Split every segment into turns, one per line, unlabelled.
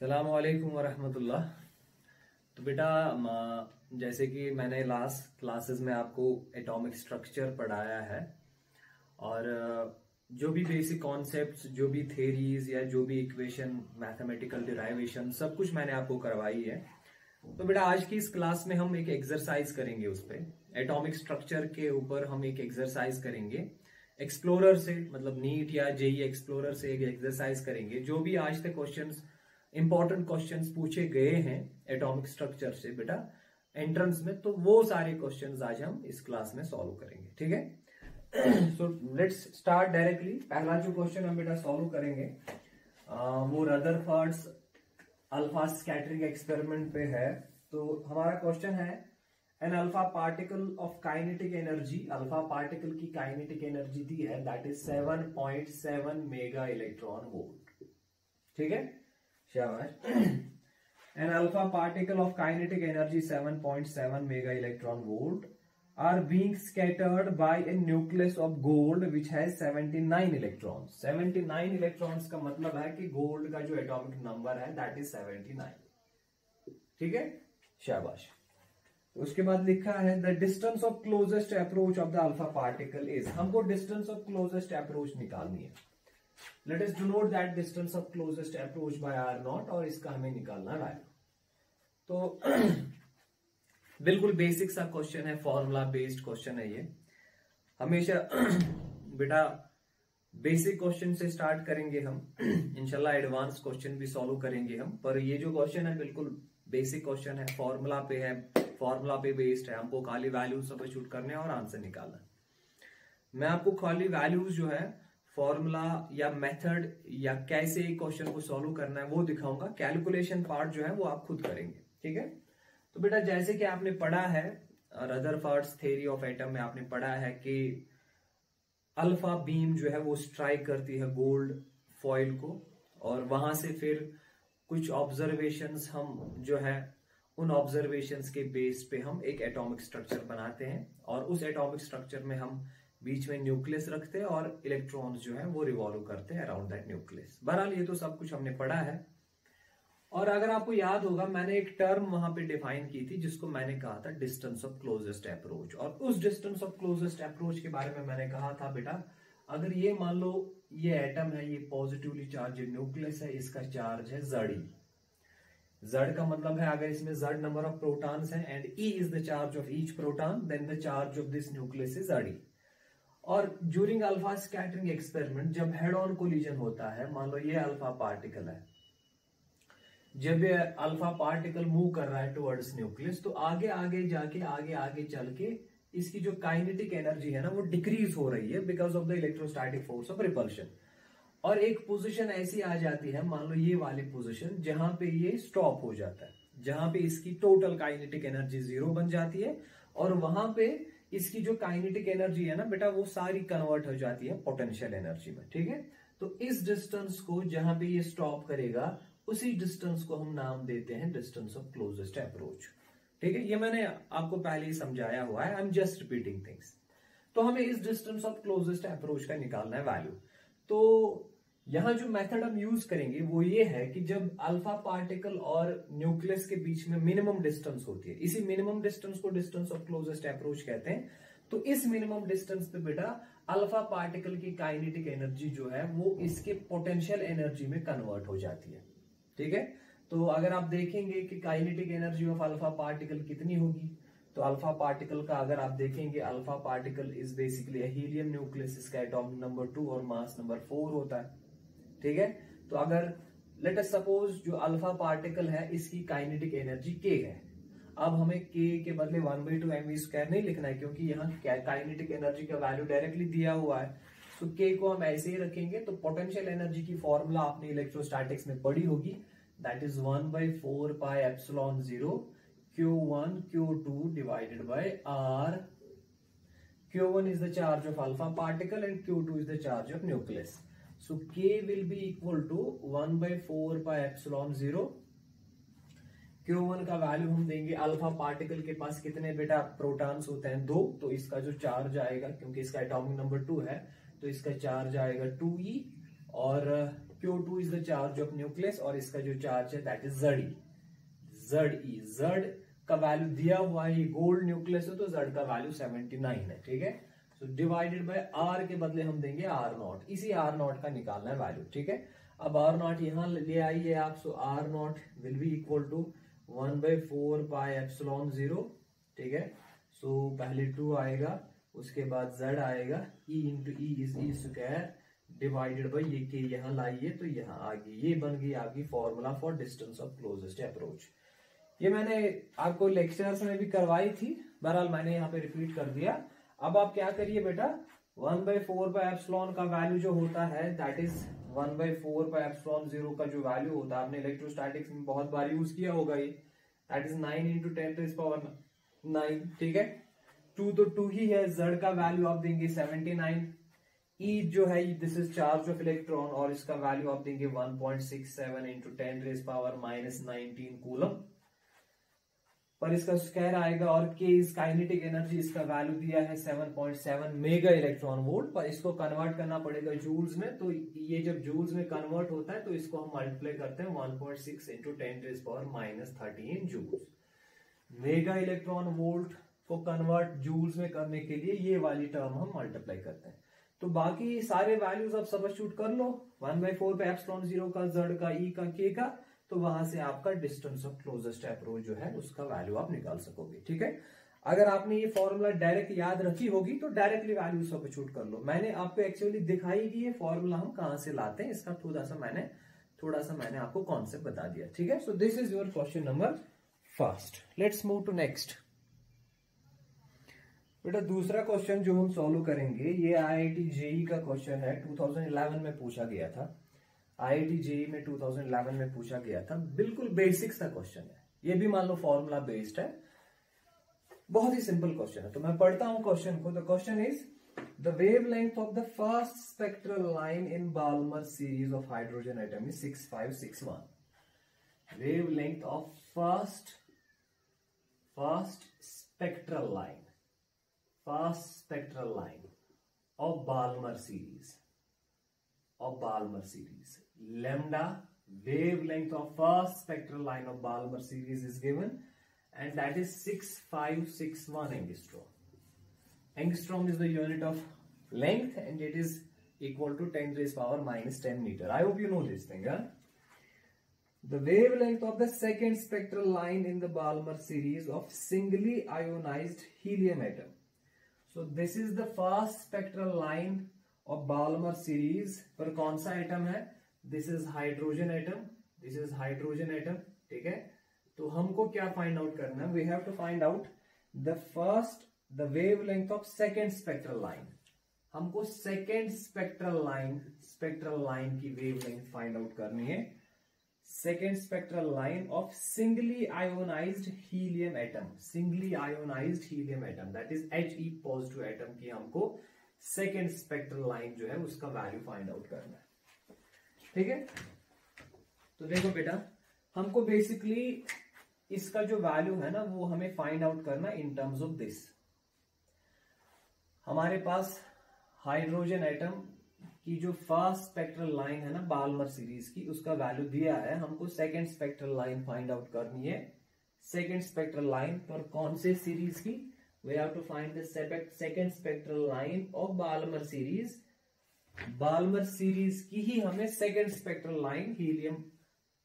सलामुअलैकुम वरहमतुल्लाह। तो बेटा जैसे कि मैंने लास्ट क्लासेस में आपको एटॉमिक स्ट्रक्चर पढ़ाया है और जो भी बेसिक कॉन्सेप्ट्स, जो भी थेरीज या जो भी इक्वेशन, मैथमेटिकल डिराइवेशन, सब कुछ मैंने आपको करवाई है। तो बेटा आज की इस क्लास में हम एक एक्सरसाइज करेंगे, उस पे एटॉमिक स्ट्रक्चर के ऊपर हम एक एक्सरसाइज करेंगे। एक्सप्लोरर से, मतलब नीट या जेई एक्सप्लोरर से एक एक्सरसाइज करेंगे। जो भी आज तक क्वेश्चंस, इंपॉर्टेंट क्वेश्चंस पूछे गए हैं एटॉमिक स्ट्रक्चर से बेटा एंट्रेंस में, तो वो सारे क्वेश्चंस आज हम इस क्लास में सॉल्व करेंगे। ठीक है, सो लेट्स स्टार्ट डायरेक्टली। पहला जो क्वेश्चन हम बेटा सॉल्व करेंगे वो रदरफोर्ड्स अल्फा स्कैटरिंग एक्सपेरिमेंट पे है। तो हमारा क्वेश्चन है, an alpha particle of kinetic energy, alpha particle की काइनेटिक एनर्जी दी है, that is 7.7 mega electron volt. ठीक है, शाबाश। An alpha particle of kinetic energy 7.7 mega electron volt are being scattered by a nucleus of gold which has 79 electrons। 79 electrons का मतलब है कि गोल्ड का जो एटॉमिक नंबर है दैट इज 79। ठीक है, शाबाश। उसके बाद लिखा है the distance of closest approach of the alpha particle is. हमको डिस्टेंस ऑफ क्लोजेस्ट अप्रोच निकालनी है। Let us denote that distance of closest approach by R naught, और इसका हमें निकालना है। तो बिल्कुल बेसिक सा क्वेश्चन है, फॉर्मूला बेस्ड क्वेश्चन है ये। हमेशा बेटा बेसिक क्वेश्चन से स्टार्ट करेंगे हम, इंशाल्लाह एडवांस क्वेश्चन भी सॉल्व करेंगे हम, पर ये जो क्वेश्चन है बिल्कुल बेसिक क्वेश्चन है, फॉर्मूला पे है, फॉर्मूला पे बेस्ड है। हमको खाली वैल्यूज सबस्टिट्यूट करने और आंसर निकालना। मैं आपको खाली वैल्यूज जो है, फॉर्मूला या मेथड या कैसे क्वेश्चन को सॉल्व करना है वो दिखाऊंगा। कैलकुलेशन पार्ट जो है वो आप खुद करेंगे। ठीक है, तो बेटा जैसे कि आपने पढ़ा है रदरफोर्ड्स थ्योरी ऑफ एटम में, आपने पढ़ा है कि अल्फा बीम जो है वो स्ट्राइक करती है गोल्ड फॉइल को, और वहां से फिर कुछ ऑब्जर्वेशंस हम जो है उन ऑब्जर्वेशंस के बेस पे हम एक एटॉमिक स्ट्रक्चर बनाते हैं, और उस एटॉमिक स्ट्रक्चर में हम बीच में न्यूक्लियस रखते हैं और इलेक्ट्रॉन्स जो है वो रिवॉल्व करते हैं अराउंड दैट न्यूक्लियस। बहरहाल ये तो सब कुछ हमने पढ़ा है। और अगर आपको याद होगा, मैंने एक टर्म वहां पे डिफाइन की थी जिसको मैंने कहा था डिस्टेंस ऑफ क्लोजेस्ट अप्रोच। और उस डिस्टेंस ऑफ क्लोजेस्ट अप्रोच के बारे में मैंने कहा था बेटा, अगर ये मान लो ये एटम है, ये पॉजिटिवली चार्ज न्यूक्लियस है, इसका चार्ज है Z। Z का मतलब है अगर इसमें Z नंबर ऑफ प्रोटॉन्स हैं and E is the charge of each proton, then the charge of this nucleus is Z। और ड्यूरिंग अल्फा स्कैटरिंग एक्सपेरिमेंट जब हेड ऑन कोलिजन होता है, मान लो ये अल्फा पार्टिकल है, जब ये अल्फा पार्टिकल मूव कर रहा है टुवर्ड्स न्यूक्लियस, तो आगे आगे जाके आगे आगे चल के इसकी जो काइनेटिक एनर्जी है ना वो डिक्रीज हो रही है because of the electrostatic force of repulsion. और एक पोजीशन ऐसी आ जाती है, मान लो ये वाली पोजीशन, जहां पे ये स्टॉप हो जाता है, जहां पे इसकी टोटल काइनेटिक एनर्जी 0 बन जाती है, और वहां पे इसकी जो काइनेटिक एनर्जी है ना बेटा वो सारी कन्वर्ट हो जाती है पोटेंशियल एनर्जी में। ठीक है, तो इस डिस्टेंस को जहां पे ये स्टॉप करेगा, उसी डिस्टेंस को हम नाम देते हैं डिस्टेंस ऑफ क्लोजेस्ट अप्रोच। ठीक है, ये मैंने आपको पहले ही समझाया हुआ है, I am just repeating things. तो हमें इस डिस्टेंस ऑफ क्लोजेस्ट अप्रोच का निकालना है वैल्यू। तो यहां जो मेथड हम यूज करेंगे वो ये है कि जब अल्फा पार्टिकल और न्यूक्लियस के बीच में मिनिमम डिस्टेंस होती है, इसी मिनिमम डिस्टेंस को डिस्टेंस ऑफ क्लोजेस्ट अप्रोच कहते हैं। तो इस मिनिमम डिस्टेंस पे बेटा अल्फा पार्टिकल की काइनेटिक एनर्जी जो है वो इसके पोटेंशियल एनर्जी में कन्वर्ट हो जाती है। ठीक है, तो अगर आप देखेंगे कि kinetic energy of alpha particle कितनी होगी, तो अल्फा पार्टिकल का अगर आप देखेंगे, alpha particle is basically helium nucleus, इसका एटॉमिक नंबर 2 और मास नंबर 4 होता है। ठीक है, तो अगर लेट अस सपोज जो अल्फा पार्टिकल है इसकी काइनेटिक एनर्जी k है। अब हमें k के बदले 1/2 mv² नहीं लिखना है, क्योंकि यहाँ काइनेटिक एनर्जी का वैल्यू डायरेक्टली दिया हुआ है, तो k को हम ऐसे ही रखेंगे। तो पोटेंशियल एनर्जी की फॉर्मूला आपने इलेक्ट्रोस्टैटिक्स में पढ़ी होगी, that is 1/4 pi epsilon 0 Q1 Q2 divided by R। Q1 is the charge of alpha particle and Q2 is the charge of nucleus. So K will be equal to 1/4 pi epsilon 0। Q1 का value हम देंगे, alpha particle के पास कितने बेटा protons होते हैं 2, तो इसका जो चार्ज आएगा, क्योंकि इसका एटॉमिक नंबर 2 है, तो इसका चार्ज आएगा 2e, और Q2 is the charge of nucleus और इसका जो चार्ज है दैट इज Ze। Z का वैल्यू दिया हुआ है, ये गोल्ड न्यूक्लियस है तो Z का वैल्यू 79 है, ठीक है। सो डिवाइडेड बाय R के बदले हम देंगे R0, इसी R0 का निकालना है वैल्यू, ठीक है। अब R0 यहां ले आइए आप, so R0 will be equal to 1/4 pi epsilon 0, ठीक है। सो पहले 2 आएगा, उसके बाद Z आएगा, E into E is E square divided by ये के यहां लाइए तो यहां आ गई, ये बन गई आपकी formula for distance of closest approach. ये मैंने आपको लेक्चर्स में भी करवाई थी, बहरहाल मैंने यहाँ पे रिपीट कर दिया। अब आप क्या करिए बेटा, 1/4 पाई एप्सिलॉन का वैल्यू जो होता है दैट इज 1/4 पाई एप्सिलॉन 0 का जो वैल्यू होता है, आपने इलेक्ट्रोस्टैटिक्स में बहुत बार यूज किया होगा, ये दैट इज 9 इंटू 10⁻⁹, ठीक है। 2 तो 2 ही है, Z का वैल्यू आप देंगे 79, E जो है this is charge of electron और इसका वैल्यू आप देंगे 1.67 इंटू 10⁻⁻19 कूलम पर इसका स्क्वायर आएगा, और K इज काइनेटिक एनर्जी, इसका वैल्यू दिया है 7.7 मेगा इलेक्ट्रॉन वोल्ट, पर इसको कन्वर्ट करना पड़ेगा जूल्स में, तो ये जब जूल्स में कन्वर्ट होता है तो इसको हम मल्टीप्लाई करते हैं 1.6 into 10⁻⁻13 joules. Mega electron volt को कन्वर्ट जूल्स में करने के लिए ये वाली टर्म हम मल्टीप्लाई करते हैं। तो बाकी सारे वैल्यूज आप सब्स्टिट्यूट कर लो, 1/4 पे एप्सिलॉन 0 का, Z का, E का, K का, तो वहां से आपका डिस्टेंस ऑफ क्लोजेस्ट अप्रोच जो है उसका वैल्यू आप निकाल सकोगे, ठीक है। अगर आपने ये फॉर्मूला डायरेक्ट याद रखी होगी तो डायरेक्टली वैल्यू सब्स्टिट्यूट कर लो। मैंने आपको एक्चुअली दिखाई कि ये फॉर्मूला हम कहां से लाते हैं, इसका थोड़ा सा मैंने आपको कॉन्सेप्ट बता दिया, ठीक है। So this is your question number first. Let's move to next. बेटा दूसरा क्वेश्चन जो हम सॉल्व करेंगे ये IIT JEE का क्वेश्चन है, 2011 में पूछा गया था। IIT JEE में 2011 में पूछा गया था, बिल्कुल बेसिक्स का क्वेश्चन है, ये भी मान लो फॉर्मूला बेस्ड है, बहुत ही सिंपल क्वेश्चन है। तो मैं पढ़ता हूं क्वेश्चन को। The question is the wavelength of the first spectral line in Balmer series of hydrogen atom is 6561। Wavelength of first spectral line of Balmer series, lambda wavelength of first spectral line of Balmer series is given, and that is 6561 angstrom. Angstrom is the unit of length and it is equal to 10⁻⁻10 meter. I hope you know this thing, huh? The wavelength of the second spectral line in the Balmer series of singly ionized helium atom. So this is the first spectral line of Balmer series, पर कौन सा atom है, this is hydrogen atom, ठीक है। तो हमको क्या find out करना है, we have to find out the wavelength of second spectral line. हमको सेकेंड स्पेक्ट्रल लाइन की वेवलेंथ फाइंड आउट करनी है। Second spectral line of singly ionised helium atom, that is He positive atom की हमको second spectral line जो है उसका value find out करना है, ठीक है। तो देखो बेटा, हमको बेसिकली इसका जो वैल्यू है ना वो हमें फाइंड आउट करना इन टर्म्स ऑफ दिस। हमारे पास हाइड्रोजन एटम की जो फर्स्ट स्पेक्ट्रल लाइन है ना बाल्मर सीरीज की, उसका वैल्यू दिया है, हमको second spectral line find out करनी है। सेकेंड स्पेक्ट्रल लाइन पर कौन से सीरीज की, we have to find the second spectral line of Balmer series की ही हमें second spectral line helium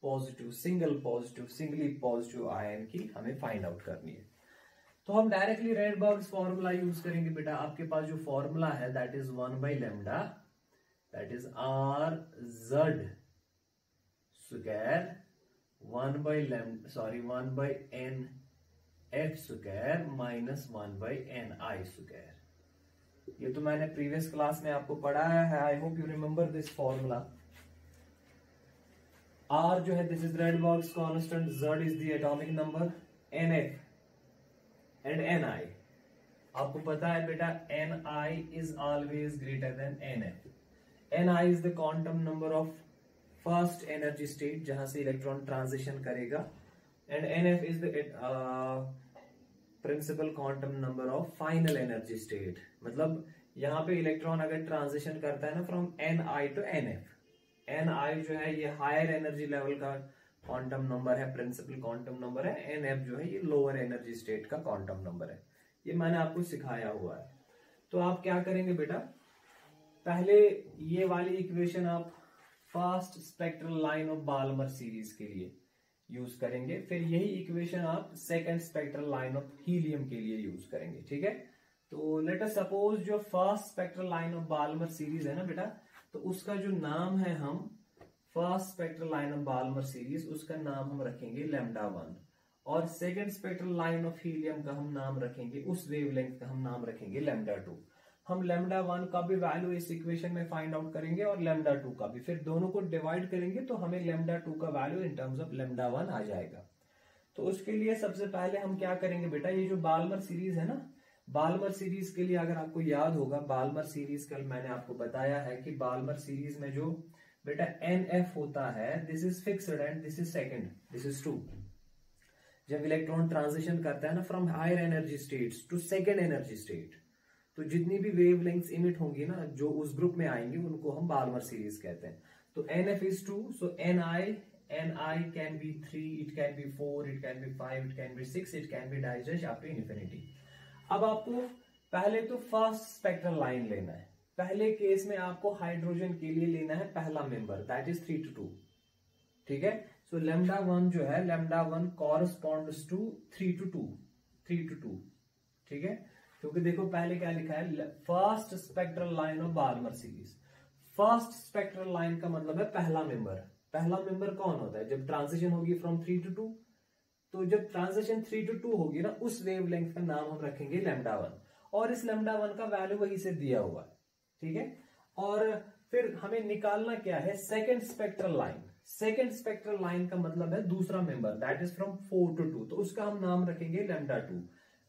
positive, singly positive ion की हमें फाइंड आउट करनी है। तो हम डायरेक्टली रेडबर्ग्स फॉर्मूला यूज करेंगे बेटा। आपके पास जो फॉर्मूला है that is 1/λ, that is RZ square 1/n F square minus 1/ni square। ये तो मैंने प्रीवियस क्लास में आपको पढ़ाया है, I hope you remember this formula. R जो है this is Rydberg's constant, Z is the atomic number, NF and Ni। आपको पता है बेटा Ni is always greater than NF। Ni is the quantum number of first energy state जहां से electron transition करेगा, and NF is the principal quantum number of final energy state। मतलब यहाँ पे इलेक्ट्रॉन अगर ट्रांजिशन करता है ना from Ni to NF, N I जो है ये हायर एनर्जी लेवल का क्वांटम नंबर है, प्रिंसिपल क्वांटम नंबर है। एन एफ जो है ये लोअर एनर्जी स्टेट का क्वांटम नंबर है। ये मैंने आपको सिखाया हुआ है। तो आप क्या करेंगे बेटा, पहले ये वाली इक्वेशन आप first spectral line of Balmer series के लिए यूज करेंगे, फिर यही इक्वेशन आप second spectral line of helium के लिए यूज करेंगे। ठीक है, तो लेट अस सपोज जो first spectral line of Balmer series है ना बेटा, तो उसका जो नाम है, हम first spectral line of Balmer series, उसका नाम हम रखेंगे लैम्डा 1, और second spectral line of helium का हम नाम रखेंगे, उस वेवलेंथ का हम नाम रखेंगे लैम्डा 2। हम लैम्डा 1 का भी वैल्यू इस इक्वेशन में फाइंड आउट करेंगे और लैम्डा 2 का भी, फिर दोनों को डिवाइड करेंगे तो हमें लैम्डा 2 का value in terms of lambda 1 आ जाएगा। तो उसके लिए सबसे पहले हम क्या करेंगे बेटा, ये जो बाल्मर सीरीज है ना, बाल्मर सीरीज के लिए अगर आपको याद होगा, बाल्मर सीरीज कल मैंने आपको बताया है कि बाल्मर सीरीज में जो बेटा एन एफ होता है, this is fixed and this is second, this is 2। जब इलेक्ट्रॉन ट्रांजिशन करता है ना from higher energy states to second energy state, तो जितनी भी वेवलेंथ्स इमिट होंगी ना जो उस ग्रुप में आएंगी, उनको हम बाल्मर सीरीज कहते हैं। तो n f is 2, so n i can be 3, it can be 4, it can be 5, it can be 6, it can be digest up to infinity. अब आपको पहले तो फर्स्ट स्पेक्ट्रल लाइन लेना है। पहले केस में आपको हाइड्रोजन के लिए लेना है पहला मेंबर, दैट इज 3 to 2। ठीक है, सो लैम्डा 1 जो है, लैम्डा 1 कॉरस्पॉन्ड्स टू 3 to 2। ठीक है, क्योंकि देखो पहले क्या लिखा है, first spectral line of Balmer series. First spectral line का मतलब है पहला मेंबर। पहला मेंबर कौन होता है, जब ट्रांजिशन होगी फ्रॉम 3 to 2, तो जब ट्रांजिशन 3 to 2 होगी ना, उस वेवलेंथ का नाम हम रखेंगे लैम्डा 1, और इस लैम्डा 1 का वैल्यू वही से दिया हुआ है। ठीक है, और फिर हमें निकालना क्या है, second spectral line. Second spectral line का मतलब है दूसरा member, that is from 4 to 2, तो उसका हम नाम रखेंगे lambda 2,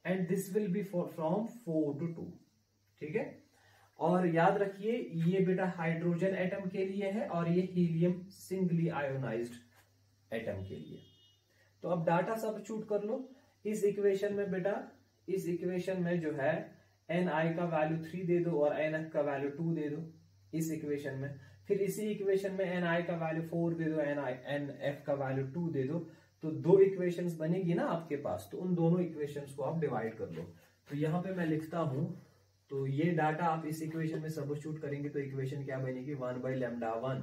and this will B from 4 to 2। ठीक है, और याद रखिए ये बेटा हाइड्रोजन एटम के लिए है और ये हीलियम सिंगली आयोनाइज्ड एटम के लिए। तो अब डाटा सब्स्टिट्यूट कर लो इस इक्वेशन में बेटा। इस इक्वेशन में जो है एन आई का वैल्यू 3 दे दो और एन एफ का वैल्यू 2 दे दो इस इक्वेशन में। फिर इसी इक्वेशन में एन आई का वैल्यू 4 दे दो, एन एफ का वैल्यू 2 दे दो, तो दो इक्वेशंस बनेगी ना आपके पास। तो उन दोनों इक्वेशंस को आप डिवाइड कर लो। तो यहां पे मैं लिखता हूं, तो ये डाटा आप इस इक्वेशन में सब्स्टिट्यूट करेंगे तो इक्वेशन क्या बनेगी, 1 by lambda 1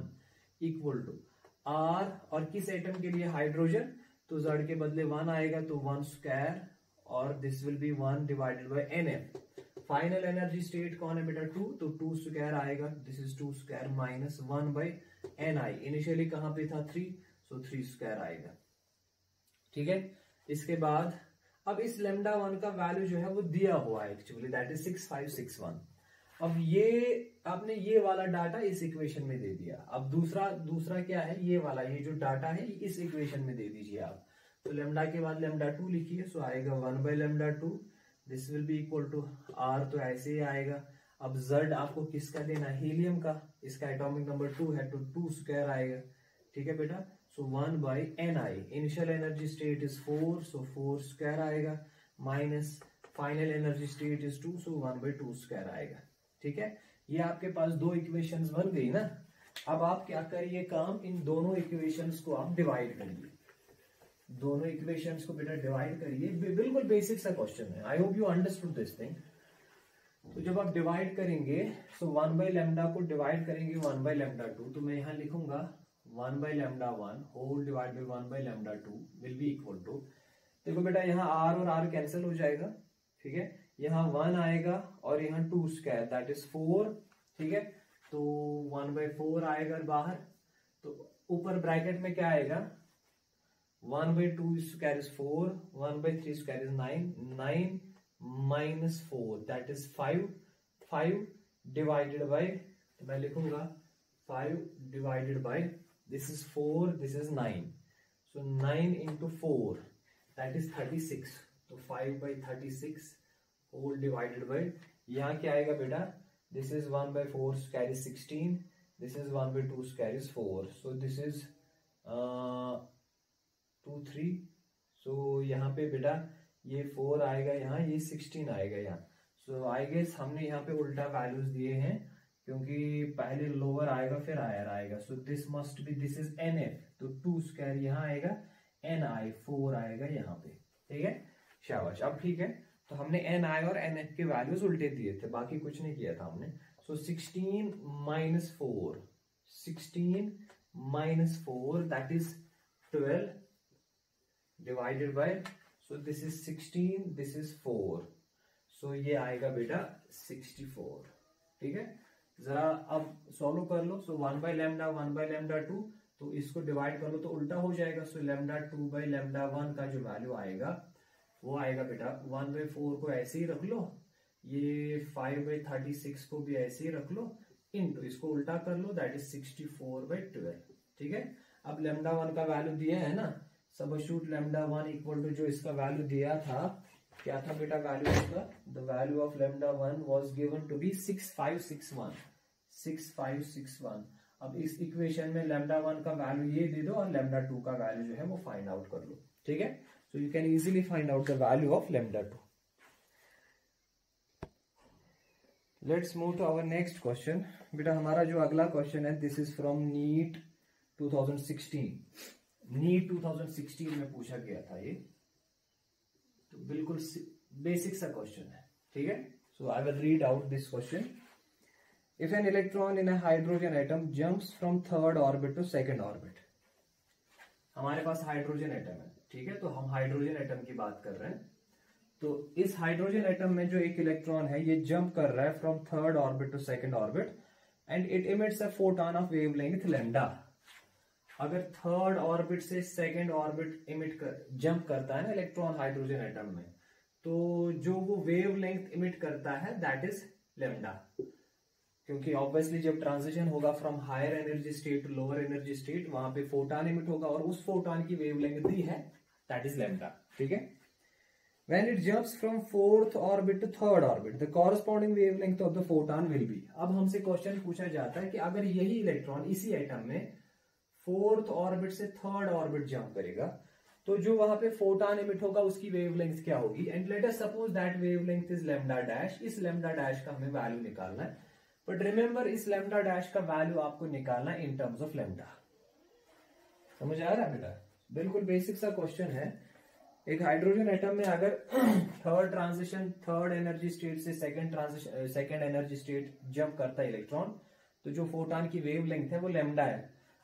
equal to R, और किस एटम के लिए, हाइड्रोजन, तो जेड के बदले 1 आएगा तो 1 स्क्वायर, और this will be 1 divided by n f. Final energy state कौन है बेटा, 2, तो 2 स्क्वायर आएगा, this is 2 square minus 1 by N i. Initially कहां पे था 3, सो 3 स्क्वायर आएगा। ठीक है, इसके बाद अब इस लैम्डा 1 का वैल्यू जो है वो दिया हुआ है एक्चुअली, दैट इज 6561। अब ये आपने ये वाला डाटा इस इक्वेशन में दे दिया। अब दूसरा क्या है, ये वाला, ये जो डाटा है इस इक्वेशन में दे दीजिए आप। तो लैम्डा के बाद लैम्डा 2 लिखिए, सो आएगा 1 by lambda 2, this will be equal to R, तो ऐसे ही आएगा। अब जेड आपको किसका देना है, हीलियम का, इसका एटॉमिक नंबर 2 है तो 2 स्क्वायर आएगा। ठीक है बेटा, so 1 by N I, initial energy state is 4, so 4 square आएगा, minus final energy state is 2, so 1 by 2 square आएगा। ठीक है, ये आपके पास दो इक्वेशंस बन गई ना। अब आप क्या करिए काम, इन दोनों इक्वेशंस को आप डिवाइड करिए। दोनों इक्वेशंस को बेटा डिवाइड करिए, बिल्कुल बेसिक सा क्वेश्चन है, I hope you understood this thing. तो जब आप डिवाइड करेंगे, सो 1 by लैम्डा को डिवाइड करेंगे 1 by लैम्डा 2, तो मैं यहां लिखूंगा 1 by lambda 1 whole divide by 1 by lambda 2 will be equal to, देखो बेटा यहाँ r और r कैंसिल हो जाएगा। ठीक है, यहाँ 1 आएगा और यहाँ 2 स्क्वायर, दैट इज 4। ठीक है, तो 1 by 4 आएगा बाहर, तो ऊपर ब्रैकेट में क्या आएगा, 1 by 2 square is 4, 1 by 3 square is 9 minus 4, that is 5 divided by, तो मैं लिखूंगा 5 divided by, this is 4, this is 9, so 9 into 4 that is 36, तो 5 by 36 होल डिवाइडेड बाय, यहाँ क्या आएगा बेटा, this is 1 by 4 square is 16, this is 1 by 2 square is 4, so this is 2 3, so यहाँ पे बेटा ये 4 आएगा, यहाँ ये 16 आएगा यहाँ। सो आई गेस हमने यहाँ पे उल्टा वैल्यूज दिए हैं, क्योंकि पहले लोअर आएगा फिर हायर आएगा, so this must be, this is NF, तो 2 स्क्वायर यहाँ आएगा, NI 4 आएगा यहाँ पे, ठीक है, शाबाश। अब ठीक है, तो हमने NI और NF के वैल्यूज उल्टे दिए थे, बाकी कुछ नहीं किया था हमने। सो 16 minus 4, 16 minus 4 that is 12 divided by, so this is 16, this is 4, सो ये आएगा बेटा 64, ठीक है। जरा अब सॉल्व कर लो, सो 1 बाय लैम्डा 1 बाय लैम्डा 2, तो इसको डिवाइड कर लो तो उल्टा हो जाएगा, सो लैम्डा 2 बाय लैम्डा 1 का जो वैल्यू आएगा वो आएगा बेटा 1 बाय 4 को ऐसे ही रख लो, ये 5 बाय 36 को भी ऐसे ही रख लो, इनटू इसको उल्टा कर लो, दैट इज 64 बाय 12, ठीक है। अब लैम्डा 1 का वैल्यू दिया है ना, सबस्टिट्यूट लैम्डा 1 इक्वल टू जो इसका वैल्यू दिया था, क्या था बेटा वैल्यू इसका, the value of lambda 1 was given to be 6561, 6561। अब इस इक्वेशन में लैम्डा 1 का वैल्यू ये दे दो और लैम्डा 2 का वैल्यू जो है वो फाइंड आउट कर लो, ठीक है। So you can easily find out the value of lambda 2। Let's move to our next question. बेटा हमारा जो अगला क्वेश्चन है, this is from NEET 2016, NEET 2016 में पूछा गया था ये, तो बिल्कुल बेसिक सा क्वेश्चन है, ठीक है। So I will read out this question. If an electron in a hydrogen atom jumps from third orbit to second orbit, हमारे पास हाइड्रोजन एटम है, ठीक है, तो हम हाइड्रोजन एटम की बात कर रहे हैं। तो इस हाइड्रोजन एटम में जो एक इलेक्ट्रॉन है ये जंप कर रहा है from third orbit to second orbit and it emits a photon of wavelength lambda. अगर थर्ड ऑर्बिट से सेकंड ऑर्बिट जंप करता है ना इलेक्ट्रॉन हाइड्रोजन एटम में, तो जो वो वेवलेंथ इमिट करता है दैट इज लैम्डा, क्योंकि ऑब्वियसली जब ट्रांजिशन होगा from higher energy state to lower energy state, वहां पे फोटॉन इमिट होगा और उस फोटॉन की वेवलेंथ दी है, दैट इज लैम्डा, ठीक है। When it jumps from fourth orbit to third orbit, the corresponding wavelength of the photon will be। अब हमसे क्वेश्चन पूछा जाता है कि अगर यही इलेक्ट्रॉन इसी एटम में फोर्थ ऑर्बिट से थर्ड ऑर्बिट जंप करेगा, तो जो वहां पे फोटॉन इमिट होगा उसकी वेवलेंथ क्या होगी, and let us suppose that wavelength is lambda dash. इस लैम्डा डैश का हमें वैल्यू निकालना है, बट रिमेंबर इस लैम्डा डैश का वैल्यू आपको निकालना है इन टर्म्स ऑफ लैम्डा। समझ आ रहा है बेटा, बिल्कुल बेसिक सा क्वेश्चन है। एक हाइड्रोजन एटम में अगर third transition, third energy state से सेकंड एनर्जी स्टेट जंप करता है इलेक्ट्रॉन, तो जो फोटॉन की वेवलेंथ है वो लैम्डा है।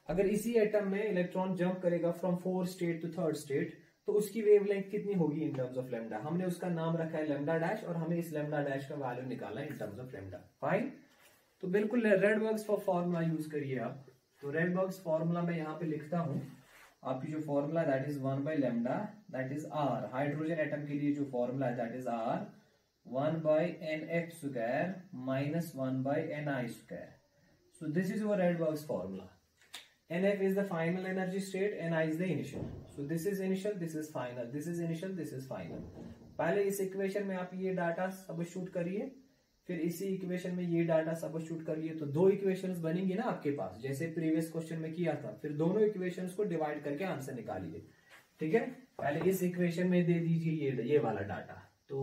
अगर इसी एटम में इलेक्ट्रॉन जंप करेगा from fourth state to third state, तो उसकी वेवलेंथ कितनी होगी इन टर्म्स ऑफ लैम्डा। हमने उसका नाम रखा है लैम्डा डैश और हमें इस लैम्डा डैश का वैल्यू निकालना है इन टर्म्स ऑफ लैम्डा। फाइन, तो बिल्कुल रेडबर्ग्स फॉर्मूला यूज करिए आप। तो रेडबर्ग्स फॉर्मूला मैं यहाँ पे लिखता हूँ, आपकी जो formula that is 1 by lambda that is R. Hydrogen atom के लिए जो फॉर्मूला है that is R 1 by NF square minus 1 by NI square. So this is your Rydberg's formula. NF is the final energy state, NI is the initial. So this is initial, this is final, this is initial, this is final. पहले इस equation में आप ये data substitute करिए, फिर इसी equation में ये डाटा सबस्टिट्यूट करिए, तो दो इक्वेशंस बनेंगी ना आपके पास, जैसे प्रीवियस क्वेश्चन में किया था। फिर दोनों इक्वेशंस को डिवाइड करके आंसर निकालिए, ठीक है। पहले इस इक्वेशन में दे दीजिए ये वाला डाटा। तो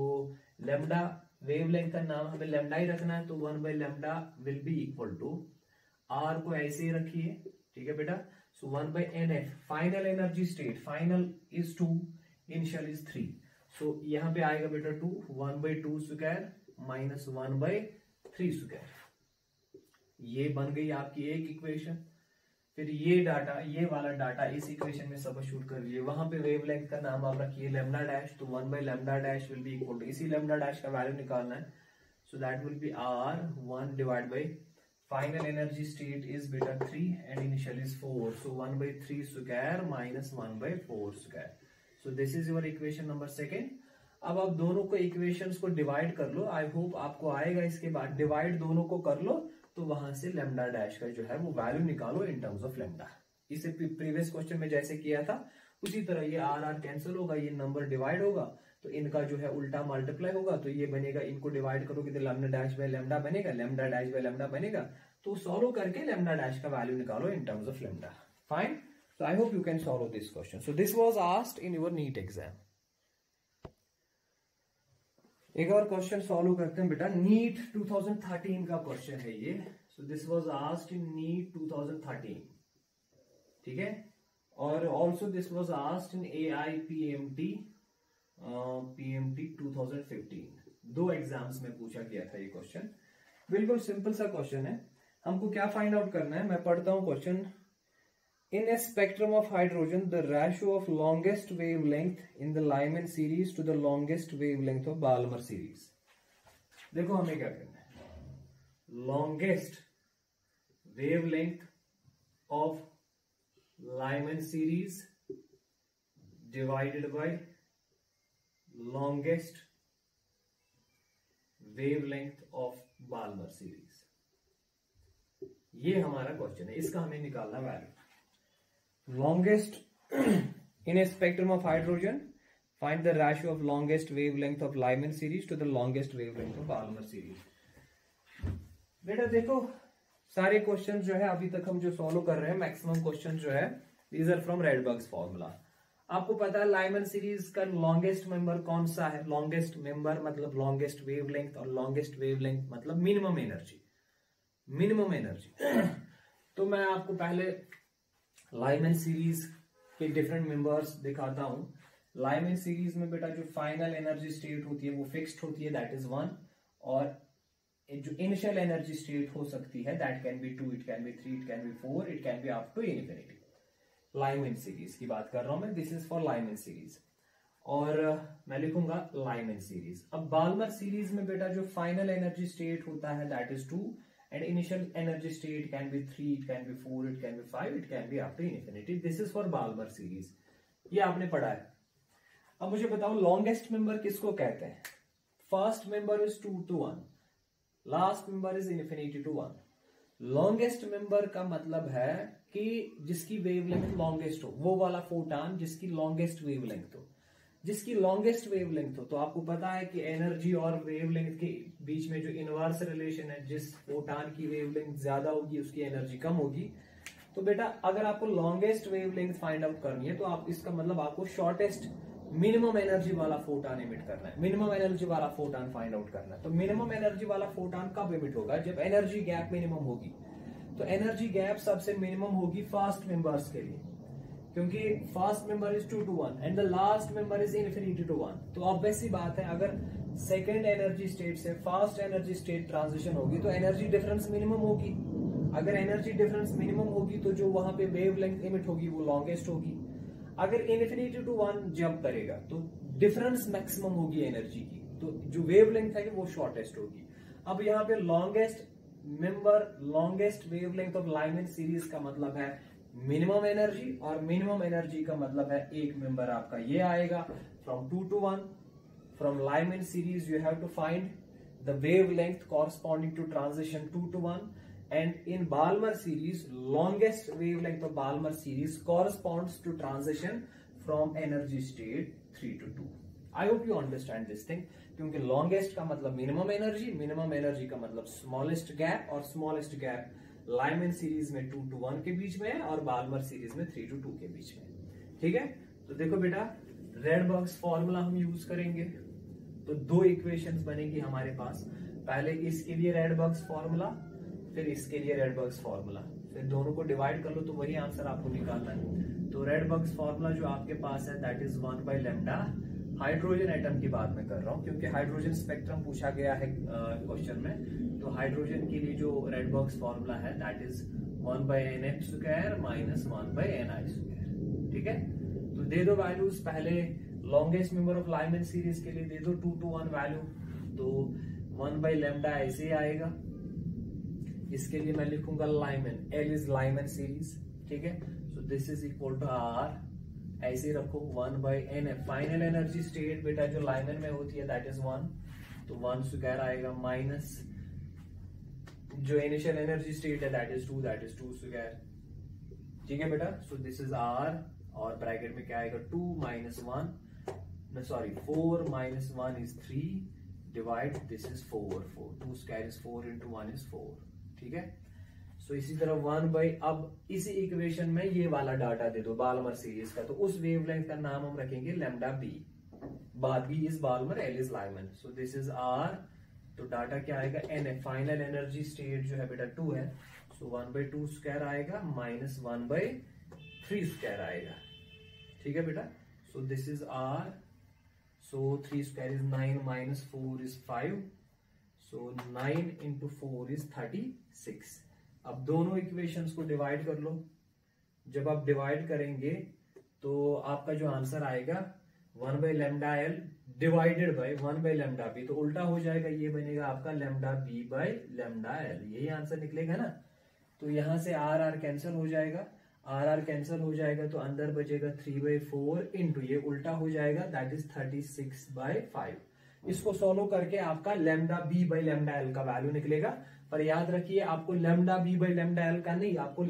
लैम्डा वेवलेंथ का नाम हमें लैम्डा ही रखना है, तो 1 by lambda will be equal to R को ऐसे ही रखिए, ठीक है बेटा। So 1 by NF final energy state, final is 2, initial is 3, so यहाँ पे आएगा बेटा 2, 1 by 2 square minus 1 by 3 square. ये बन गई आपकी एक इक्वेशन। फिर ये डाटा, ये वाला डाटा इस इक्वेशन में सबस्टिट्यूट कर लिए, वहां पे वेवलेंथ का नाम आप रखिए लैम्डा डैश, तो 1 by lambda dash will be equal to, इसी लैम्डा डैश का वैल्यू निकालना है, so that will be R 1 divide by final energy state is बेटा 3 and initial is 4, so 1 by 3 square minus 1 by 4 square. So this is your equation number second. अब आप दोनों को equations को divide कर लो, आई होप आपको आएगा। इसके बाद डिवाइड दोनों को कर लो, तो वहां से लैम्डा डैश का जो है वो वैल्यू निकालो इन टर्म्स ऑफ लैम्डा। इसे प्रीवियस क्वेश्चन में जैसे किया था उसी तरह ये आर कैंसिल होगा, ये नंबर डिवाइड होगा, तो इनका जो है उल्टा मल्टीप्लाई होगा, तो ये बनेगा, इनको डिवाइड करोगे तो लैम्डा डैश बाय लैम्डा बनेगा, लैम्डा डैश बाय लैम्डा बनेगा। तो सॉल्व करके लैम्डा डैश का वैल्यू निकालो in terms of lambda. Fine, so I hope you can solve this question. So this was asked in your NEET exam. एक और question solve करते हैं बेटा, नीट 2013 का क्वेश्चन है ये। So this was asked in NEET 2013, ठीक है। और also this was asked in AIPMT PMT 2015। 2 एग्जाम्स में पूछा गया था ये क्वेश्चन। बिल्कुल सिंपल सा क्वेश्चन है। हमको क्या फाइंड आउट करना है, मैं पढ़ता हूं question. In a spectrum of hydrogen the ratio of longest wavelength in the Lyman series to the longest wavelength of Balmer series. देखो हमें क्या करना है, longest wavelength of Lyman series divided by longest wavelength of Balmer series, ये हमारा question है। इसका हमें निकालना value. Longest in a spectrum of hydrogen find the ratio of longest wavelength of Lyman series to the longest wavelength of Balmer series. बेटा देखो सारे question जो है अभी तक हम जो सॉल्व कर रहे हैं, मैक्सिमम क्वेश्चन जो है these are from Rydberg's formula. आपको पता है लाइमन सीरीज का लॉन्गेस्ट मेंबर कौन सा है, लॉन्गेस्ट मेंबर मतलब लॉन्गेस्ट वेवलेंथ, और लॉन्गेस्ट वेवलेंथ मतलब मिनिमम एनर्जी, मिनिमम एनर्जी। तो मैं आपको पहले लाइमन सीरीज के डिफरेंट मेंबर्स दिखाता हूं। लाइमन सीरीज में बेटा जो फाइनल एनर्जी स्टेट होती है वो फिक्स्ड होती है, दैट इज 1, और जो इनिशियल एनर्जी स्टेट हो सकती है that can be 2, it can be 3, it can be 4, it can be up to infinity. Lyman series की बात कर रहा हूं मैं, this is for Lyman series, और मैं लिखूंगा लाइमन सीरीज। अब बाल्मर सीरीज में बेटा जो फाइनल एनर्जी स्टेट होता है that is 2, and initial energy state can be 3, it can be 4, it can be 5, it can be up to infinity. This is for Balmer series, ये आपने पढ़ा है। अब मुझे बताओ लॉन्गेस्ट मेंबर किसको कहते हैं। First member is 2 to 1, last member is infinity to 1। Longest member का मतलब है कि जिसकी वेवलेंथ लॉन्गेस्ट हो, वो वाला फोटॉन जिसकी लॉन्गेस्ट वेवलेंथ हो, जिसकी लॉन्गेस्ट वेवलेंथ हो। तो आपको पता है कि एनर्जी और वेवलेंथ के बीच में जो इनवर्स रिलेशन है, जिस फोटॉन की वेवलेंथ ज्यादा होगी उसकी एनर्जी कम होगी। तो बेटा अगर आपको लॉन्गेस्ट वेवलेंथ फाइंड आउट करनी है तो आप इसका मतलब आपको शॉर्टेस्ट मिनिमम एनर्जी वाला फोटॉन इमिट करना है, मिनिमम एनर्जी वाला फोटॉन फाइंड आउट करना है। तो मिनिमम एनर्जी वाला फोटॉन कब इमिट होगा, जब एनर्जी गैप मिनिमम होगी। तो एनर्जी गैप सबसे मिनिमम होगी फास्ट मेंबर्स के लिए, क्योंकि first member is 2 to 1 and the last member is infinity to 1। तो ऑब्वियस सी बात है अगर सेकेंड एनर्जी स्टेट से फर्स्ट एनर्जी स्टेट ट्रांजिशन होगी तो एनर्जी डिफरेंस मिनिमम होगी। अगर एनर्जी डिफरेंस मिनिमम होगी तो जो वहां पे वेवलेंथ इमिट होगी वो लॉन्गेस्ट होगी। अगर इन्फिनिटी टू 1 जंप करेगा तो डिफरेंस मैक्सिमम होगी एनर्जी की, तो जो वेवलेंथ है वो शॉर्टेस्ट होगी। अब यहाँ पे longest member, longest wavelength of Lyman series का मतलब है मिनिमम एनर्जी, और मिनिमम एनर्जी का मतलब है एक मेंबर आपका ये आएगा from 2 to 1। From Lyman series you have to find the wavelength corresponding to transition 2 to 1, and in Balmer series longest wavelength of Balmer series corresponds to transition from energy state 3 to 2। I hope you understand this thing, क्योंकि longest का मतलब minimum energy का मतलब smallest gap, और smallest gap Lyman series में 2 to 1 के बीच में है और बाल्मर सीरीज में 3 to 2 के बीच में। ठीक है, तो देखो बेटा रेडबर्ग्स फॉर्मूला हम यूज करेंगे, तो 2 इक्वेशंस बनेगी हमारे पास। पहले इसके लिए रेडबर्ग्स फॉर्मूला, फिर इसके लिए रेडबर्ग्स फॉर्मूला, फिर दोनों को डिवाइड कर लो तो वही आंसर आपको निकालना है। तो रेडबर्ग्स फॉर्मूला जो आपके पास है दैट इज 1/λ। हाइड्रोजन एटम की बात मैं कर रहा हूँ क्योंकि हाइड्रोजन स्पेक्ट्रम पूछा गया है क्वेश्चन में। तो हाइड्रोजन के लिए जो रेडबर्ग्स फॉर्मूला है that is 1/nh² minus 1/ni²। ठीक है, तो दे दो वैल्यूज। पहले longest member of Lyman series के लिए दे दो 2 to 1 वैल्यू, तो 1/λ ऐसे ही आएगा। इसके लिए मैं लिखूंगा Lyman, L is Lyman series. ठीक है, so this is equal to R, ऐसे रखो 1/n। फाइनल एनर्जी स्टेट बेटा जो लाइमन में होती है दैट इज 1, तो 1² आएगा, माइनस जो इनिशियल एनर्जी स्टेट है दैट इज 2, दैट इज 2²। ठीक है बेटा, सो दिस इज R, और ब्रैकेट में क्या आएगा 2 - 1, 4 - 1 is 3 divide this is 4, 2² is 4 × 1 is 4। ठीक है, सो इसी तरह 1/, अब इसी इक्वेशन में ये वाला डाटा दे दो बाल्मर सीरीज का, तो उस वेवलेंथ का नाम हम रखेंगे λb। B is Balmer, L is Lyman, so this is R तो डाटा क्या आएगा, एन, फाइनल एनर्जी स्टेट जो है बेटा 2 है, सो 1/2 आएगा माइनस 1/3 आएगा। ठीक है बेटा, so this is R, so 3 is 9 minus 4 is 5, so 9 into 4 is 36। अब दोनों इक्वेशंस को डिवाइड कर लो। जब आप डिवाइड करेंगे तो आपका जो आंसर आएगा 1/λL डिवाइडेड बाय 1/λB, तो उल्टा हो जाएगा, ये बनेगा आपका λB/λL, यही आंसर निकलेगा ना। तो यहां से आर कैंसिल हो जाएगा, आर कैंसिल हो जाएगा तो अंदर बचेगा 3/4 इंटू ये उल्टा हो जाएगा, दैट इज 36/5। इसको सॉल्व करके आपका λB/λL का वैल्यू निकलेगा। पर याद रखिए आपको λB/λL का नहीं, आपको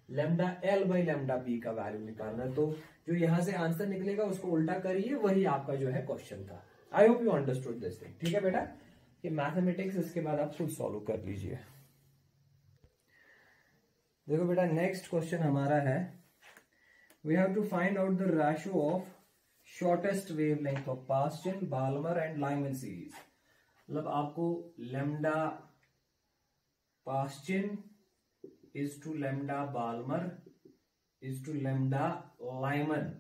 λL/λB का वैल्यू निकालना है। तो जो यहां से आंसर निकलेगा उसको उल्टा करिए, वही आपका जो है क्वेश्चन था। आई hope you understood this thing. ठीक है बेटा, ये मैथमेटिक्स इसके बाद आप खुद सॉल्व कर लीजिए। देखो बेटा, नेक्स्ट क्वेश्चन हमारा है, we have to find out the ratio of shortest wavelength of Paschen, Balmer and Lyman series. मतलब आपको lambda Paschen is to lambda Balmer is to lambda Lyman,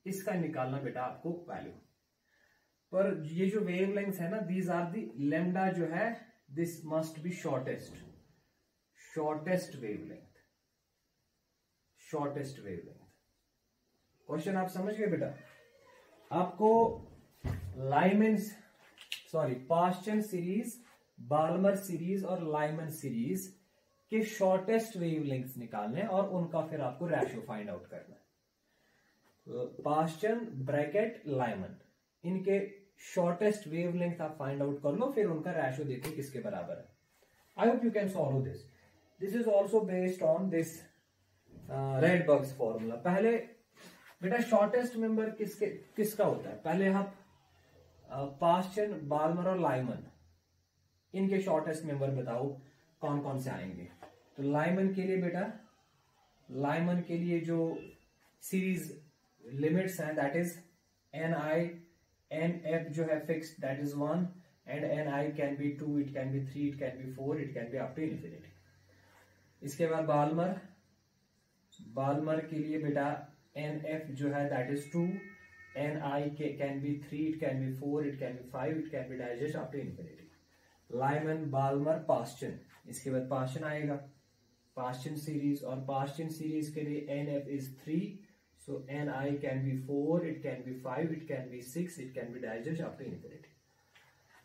इसका निकालना बेटा आपको वैल्यू। पर ये जो वेवलेंथ है ना, दीज आर दी लैम्डा जो है, this must be shortest wavelength, shortest wavelength. Question आप समझ गए बेटा। आपको पास्चन सीरीज, बाल्मर सीरीज और लाइमन सीरीज के शॉर्टेस्ट वेवलेंथ्स निकालने और उनका फिर आपको रेशियो फाइंड आउट करना है। पास्चन ब्रैकेट लाइमन, इनके शॉर्टेस्ट वेवलेंथ आप फाइंड आउट कर लो, फिर उनका रेशियो देखिए किसके बराबर है। I hope you can solve this. This is also based on this रेडबर्ग्स formula. पहले बेटा शॉर्टेस्ट मेंबर किसका होता है, पहले आप पास्चन, बाल्मर और लाइमन, इनके शॉर्टेस्ट मेंबर बताओ कौन कौन से आएंगे। तो लाइमन के लिए बेटा, लाइमन के लिए जो सीरीज लिमिट्स हैं, दैट इज NF जो है fixed, that is 1, and NI can be 2, it can be 3, it can be 4, it can be up to infinity. इसके बाद बाल्मर के लिए बेटा NF जो है that is 2, NI can be 3, it can be 4, it can be 5, it can be digest up to infinity. Lyman, Balmer, Paschen, इसके बाद Paschen आएगा, पास्चन सीरीज, और पास्चन सीरीज के लिए NF is 3, so NI can be 4, it can be 5, it can be 6, it can be digest up to infinity.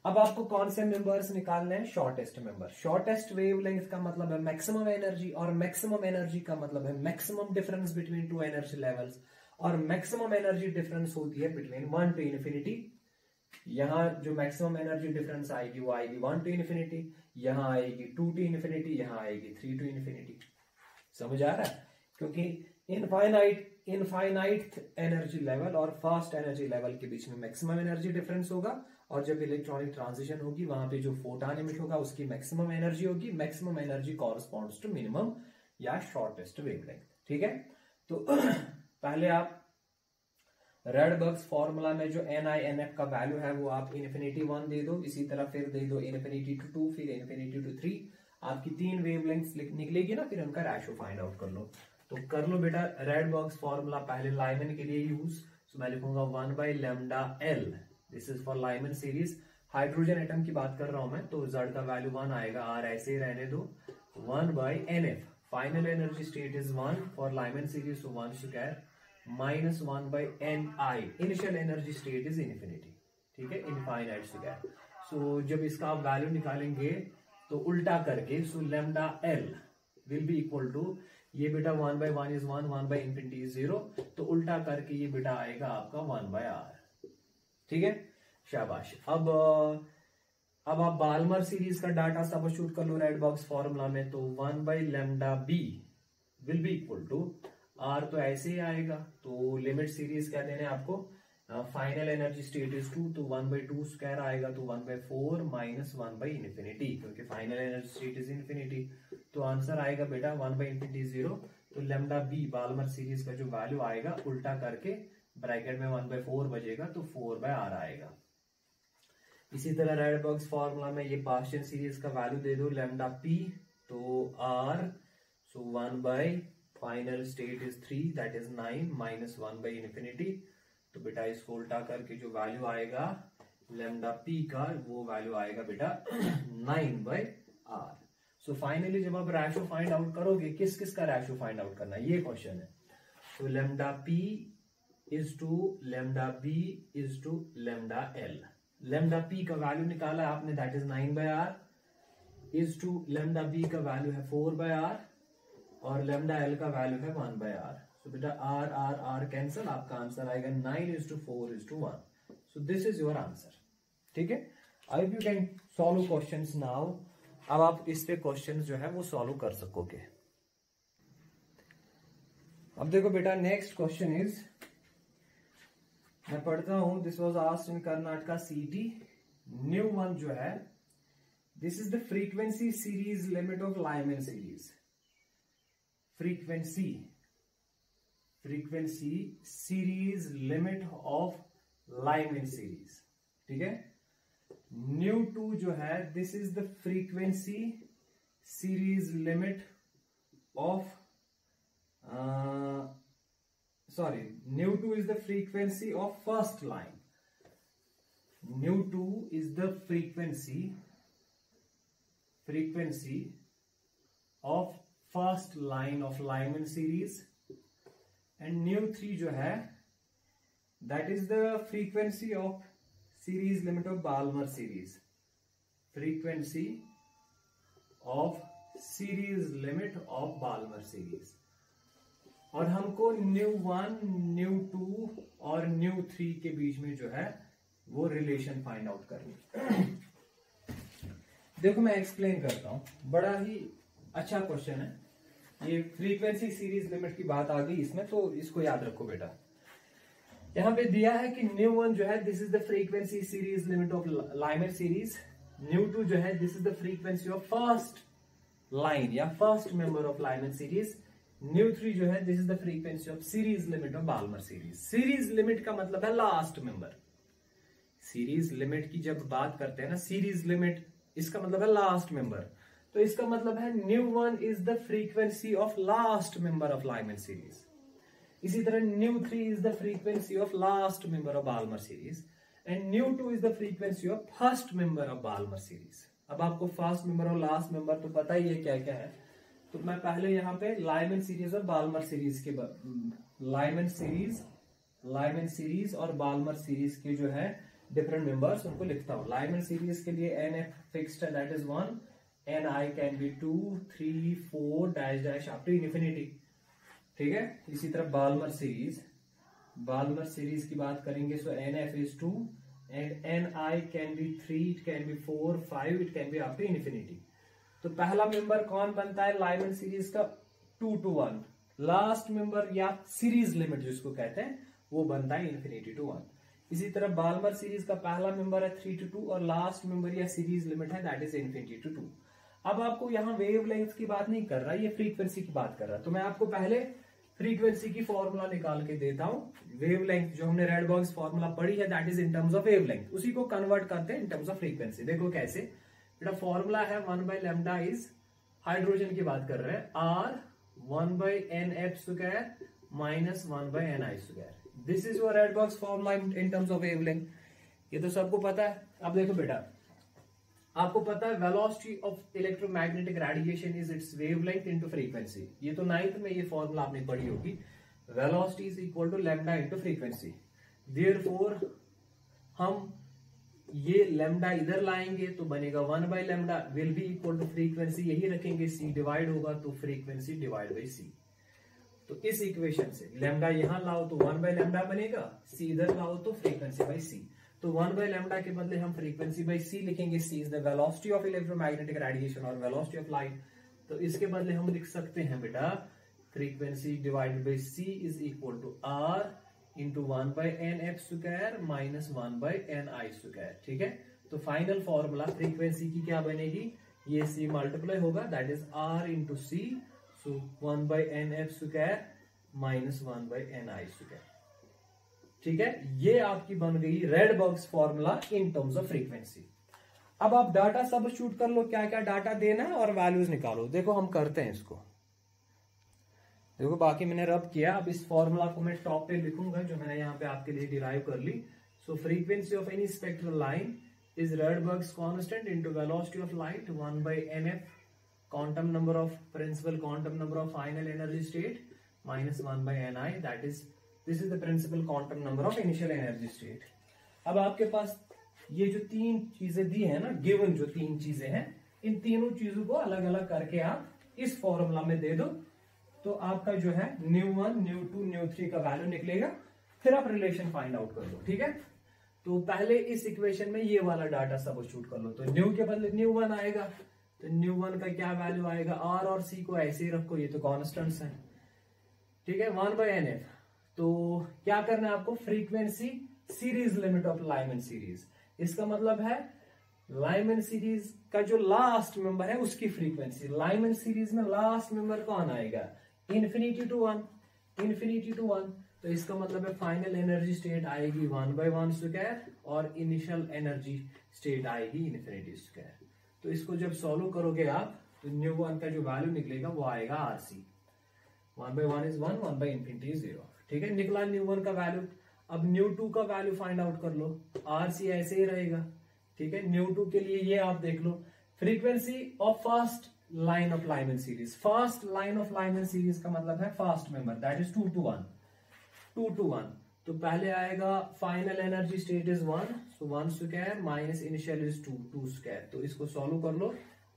अब आपको कौन से मेंबर्स निकालने हैं, शॉर्टेस्ट मेंबर। शॉर्टेस्ट वेवलेंथ का मतलब है मैक्सिमम एनर्जी, और मैक्सिमम एनर्जी का मतलब है maximum difference between two energy levels, और मैक्सिमम एनर्जी डिफरेंस होती है बिटवीन 1 टू इन्फिनिटी। यहां जो मैक्सिमम एनर्जी डिफरेंस आएगी वो आएगी 1 टू इन्फिनिटी, यहां आएगी 2 टू इन्फिनिटी, यहां आएगी 3 टू इन्फिनिटी। समझ आ रहा है, क्योंकि इनफाइनाइट एनर्जी लेवल और फास्ट एनर्जी लेवल के बीच में मैक्सिमम एनर्जी डिफरेंस होगा, और जब इलेक्ट्रॉनिक ट्रांजिशन होगी वहां पे जो फोटॉन एमिट होगा उसकी मैक्सिमम एनर्जी होगी। Maximum energy corresponds to minimum या शॉर्टेस्ट वेवलेंथ। ठीक है, तो पहले आप रेडबर्ग्स फॉर्मूला में जो NI/NF का वैल्यू है वो आप इन्फिनिटी 1 दे दो, इसी तरह फिर दे दो इन्फिनिटी टू 2, फिर इन्फिनिटी टू 3। आपकी 3 वेवलेंथ्स निकलेगी ना, फिर उनका रेशियो फाइंड आउट कर लो। तो कर लो बेटा, रेडबर्ग्स फॉर्मूला पहले लाइमन के लिए यूज, तो मैं लिखूंगा 1/λL, this is for Lyman series. Hydrogen atom की बात कर रहा हूं मैं, तो Z का वैल्यू 1 आएगा, R ऐसे ही रहने दो, 1/NF, final energy state is 1 for Lyman series, so 1² minus 1/NI, initial energy state is infinity. ठीक है, इनफाइनाइट स्क्वायर। सो जब इसका आप वैल्यू निकालेंगे तो उल्टा करके, सो λL will be equal to, ये बेटा 1/1 इज 1, 1/infinity इज 0, तो उल्टा करके ये बेटा आएगा आपका 1/R। ठीक है, शाबाश। अब आप बाल्मर सीरीज का डाटा सब्स्टिट्यूट कर लो रेडबर्ग्स फॉर्मूला में, तो 1/λB will be equal to R, तो ऐसे ही आएगा। तो लिमिट सीरीज क्या देने आपको, फाइनल एनर्जी स्टेट इज 2, तो 1/2² आएगा, तो 1/4 माइनस 1/infinity, क्योंकि final energy state is infinity. तो आंसर आएगा बेटा 1/infinity 0, तो λB बाल्मर सीरीज का जो वैल्यू आएगा उल्टा करके ब्रैकेट में 1/4 बचेगा, तो 4/R आएगा। इसी तरह रेडबर्ग्स फॉर्मूला में ये पार्शियल सीरीज का वैल्यू दे दो लैम्डा पी, तो R, so 1 by final state is 3 that is 9 minus 1 by infinity. तो बेटा इसको उल्टा करके जो वैल्यू आएगा लैम्डा पी का, वो वैल्यू आएगा बेटा 9 बाई आर। सो फाइनली जब आप रेशो फाइंड आउट करोगे, किस किस का रेशो फाइंड आउट करना है ये क्वेश्चन है। तो lambda P is to lambda B is to lambda L. Lambda P का वैल्यू निकाला आपने that is 9 by R, is to lambda B का वैल्यू है 4 बाय आर और लैम्डा एल का वैल्यू है 1 बाय आर। सो बेटा आर आर आर कैंसिल, आपका आंसर आएगा 9:4:1। So this is your answer. ठीक है, I you can solve questions now. अब आप इस पे क्वेश्चन जो है वो सॉल्व कर सकोगे। अब देखो बेटा नेक्स्ट क्वेश्चन इज, मैं पढ़ता हूं, दिस वाज आस्क्ड इन कर्नाटका सीटी। न्यू वन जो है, this is the frequency series limit of Lyman series. Frequency series limit of Lyman series. ठीक है, न्यू 2 जो है, this is the frequency series limit of new 2 is the frequency of first line. New 2 is the frequency of first line of Lyman series, and new 3 जो है, that is the frequency of series limit of Balmer series. Frequency of series limit of Balmer series. और हमको new 1, new 2 और new 3 के बीच में जो है वो रिलेशन फाइंड आउट करनी। देखो मैं एक्सप्लेन करता हूं, बड़ा ही अच्छा क्वेश्चन है ये। फ्रीक्वेंसी सीरीज लिमिट की बात आ गई इसमें, तो इसको याद रखो बेटा। यहां पे दिया है कि न्यू 1 जो है, this is the frequency series limit of Lyman series. Nu 2 जो है, this is the frequency of first line या first member of Lyman series. Nu 3 जो है, this is the frequency of series limit of Balmer series. Series limit का मतलब है last member. Series limit की जब बात करते हैं ना, सीरीज लिमिट, इसका मतलब है लास्ट मेंबर। तो इसका मतलब है nu 1 is the frequency of last member of Lyman series. इसी तरह nu 3 is the frequency of last member of Balmer series, and nu 2 is the frequency of first member of Balmer series. अब आपको first member और last member तो पता ही है क्या क्या है, तो मैं पहले यहां पे लाइमन सीरीज और बाल्मर सीरीज के लाइमन सीरीज और बाल्मर सीरीज के जो है डिफरेंट मेंबर्स उनको लिखता हूं। लाइमन सीरीज के लिए NF फिक्स्ड है that is 1, NI can be 2, 3, 4 dash dash up to infinity. ठीक है, इसी तरह बाल्मर सीरीज की बात करेंगे, so NF is 2 and NI can be 3, it can be 4, 5, it can be up to infinity. तो पहला मेंबर कौन बनता है लाइमन सीरीज का? 2 to 1। लास्ट मेंबर या सीरीज लिमिट जिसको कहते हैं वो बनता है इन्फिनिटी टू 1। इसी तरह बाल्मर सीरीज का पहला मेंबर है 3 to 2 और लास्ट मेंबर या सीरीज लिमिट है दैट इज इन्फिनिटी टू 2। अब आपको यहाँ वेव लेंथ की बात नहीं कर रहा, ये फ्रीक्वेंसी की बात कर रहा है। तो मैं आपको पहले फ्रीक्वेंसी की फॉर्मूला निकाल के देता हूं। वेव लेंथ जो हमने रेडबर्ग्स फॉर्मूला पढ़ी है that is in terms of wave length, उसी को कन्वर्ट करते हैं इन टर्म्स ऑफ फ्रीक्वेंसी। देखो कैसे बेटा, फॉर्मूला है 1 by लैम्डा इज, हाइड्रोजन की बात कर रहे हैं, R 1 by NF square minus 1 by NI square. This is your Rydberg's formula in terms of wavelength. ये तो सबको पता है। अब देखो बेटा, आपको पता है velocity of electromagnetic radiation is its wavelength into frequency. ये तो 9th में ये फॉर्मूला आपने पढ़ी होगी, velocity is equal to lambda into frequency. Therefore हम ये लैम्डा इधर लाएंगे तो बनेगा 1 by lambda will be equal to frequency, यही रखेंगे, c डिवाइड होगा तो फ्रीक्वेंसी डिवाइड बाई c। तो इस इक्वेशन से लैम्डा यहां लाओ तो 1 by लैम्डा बनेगा, c इधर लाओ तो फ्रीक्वेंसी बाई c। तो 1 by लैम्डा के बदले हम फ्रीक्वेंसी बाई c लिखेंगे। c is the velocity of electromagnetic radiation और वेलोसिटी ऑफ लाइट। तो इसके बदले हम लिख सकते हैं बेटा frequency divided by c is equal to r into 1 by NF square minus 1 by NI square. ठीक है, तो फाइनल फॉर्मूला फ्रीक्वेंसी की क्या बनेगी, ये c मल्टीप्लाई होगा that is r into c, so 1 by NF square minus 1 by NI square. ठीक है, ये आपकी बन गई रेडबर्ग्स formula in terms of frequency. अब आप डाटा सब्स्टिट्यूट कर लो, क्या क्या डाटा देना है और वैल्यूज निकालो। देखो हम करते हैं इसको, देखो बाकी मैंने रब किया। अब इस फॉर्मूला को मैं टॉप पे लिखूंगा जो मैंने यहाँ पे आपके लिए डिराइव कर ली। So frequency of any spectral line is Rydberg's constant into velocity of light 1/nf quantum number of principal quantum number of final energy state minus 1/ni, that is this is the principal quantum number of initial energy state। अब आपके पास ये जो तीन चीजें दी है ना, given जो तीन चीजें हैं, इन तीनों चीजों को अलग अलग करके आप इस फॉर्मूला में दे दो, तो आपका जो है ν1 ν2 ν3 का वैल्यू निकलेगा। फिर आप रिलेशन फाइंड आउट कर लो, ठीक है। तो पहले इस इक्वेशन में ये वाला डाटा सब्स्टिट्यूट कर लो, तो न्यू के बदले ν1 आएगा, तो ν1 का क्या वैल्यू आएगा, R और C को ऐसे ही रखो, ये तो कॉन्स्टेंट्स हैं, ठीक है, 1/nf। तो क्या करना है आपको, frequency series limit of Lyman series. इसका मतलब है लाइमन सीरीज का जो लास्ट मेंबर है उसकी फ्रीक्वेंसी। लाइमन सीरीज में लास्ट मेंबर कौन आएगा, इन्फिनिटी टू वन। तो इसका मतलब है फाइनल एनर्जी स्टेट आएगी 1/1² और इनिशियल एनर्जी स्टेट आएगी इन्फिनिटी स्क्वायर। तो इसको जब सॉल्व करोगे आप, तो ν1 का जो वैल्यू निकलेगा वो आएगा RC। 1/1 is 1, 1/infinity is 0, ठीक है, निकला ν1 का वैल्यू। अब ν2 का वैल्यू फाइंड आउट कर लो, RC ऐसे ही रहेगा, ठीक है। ν2 के लिए ये आप देख लो, frequency of first line of Lyman series. First line of Lyman series का मतलब है first member, that is 2 to 1। तो पहले आएगा final energy state is 1, so 1² minus initial is 2² तो इसको सॉल्व कर लो,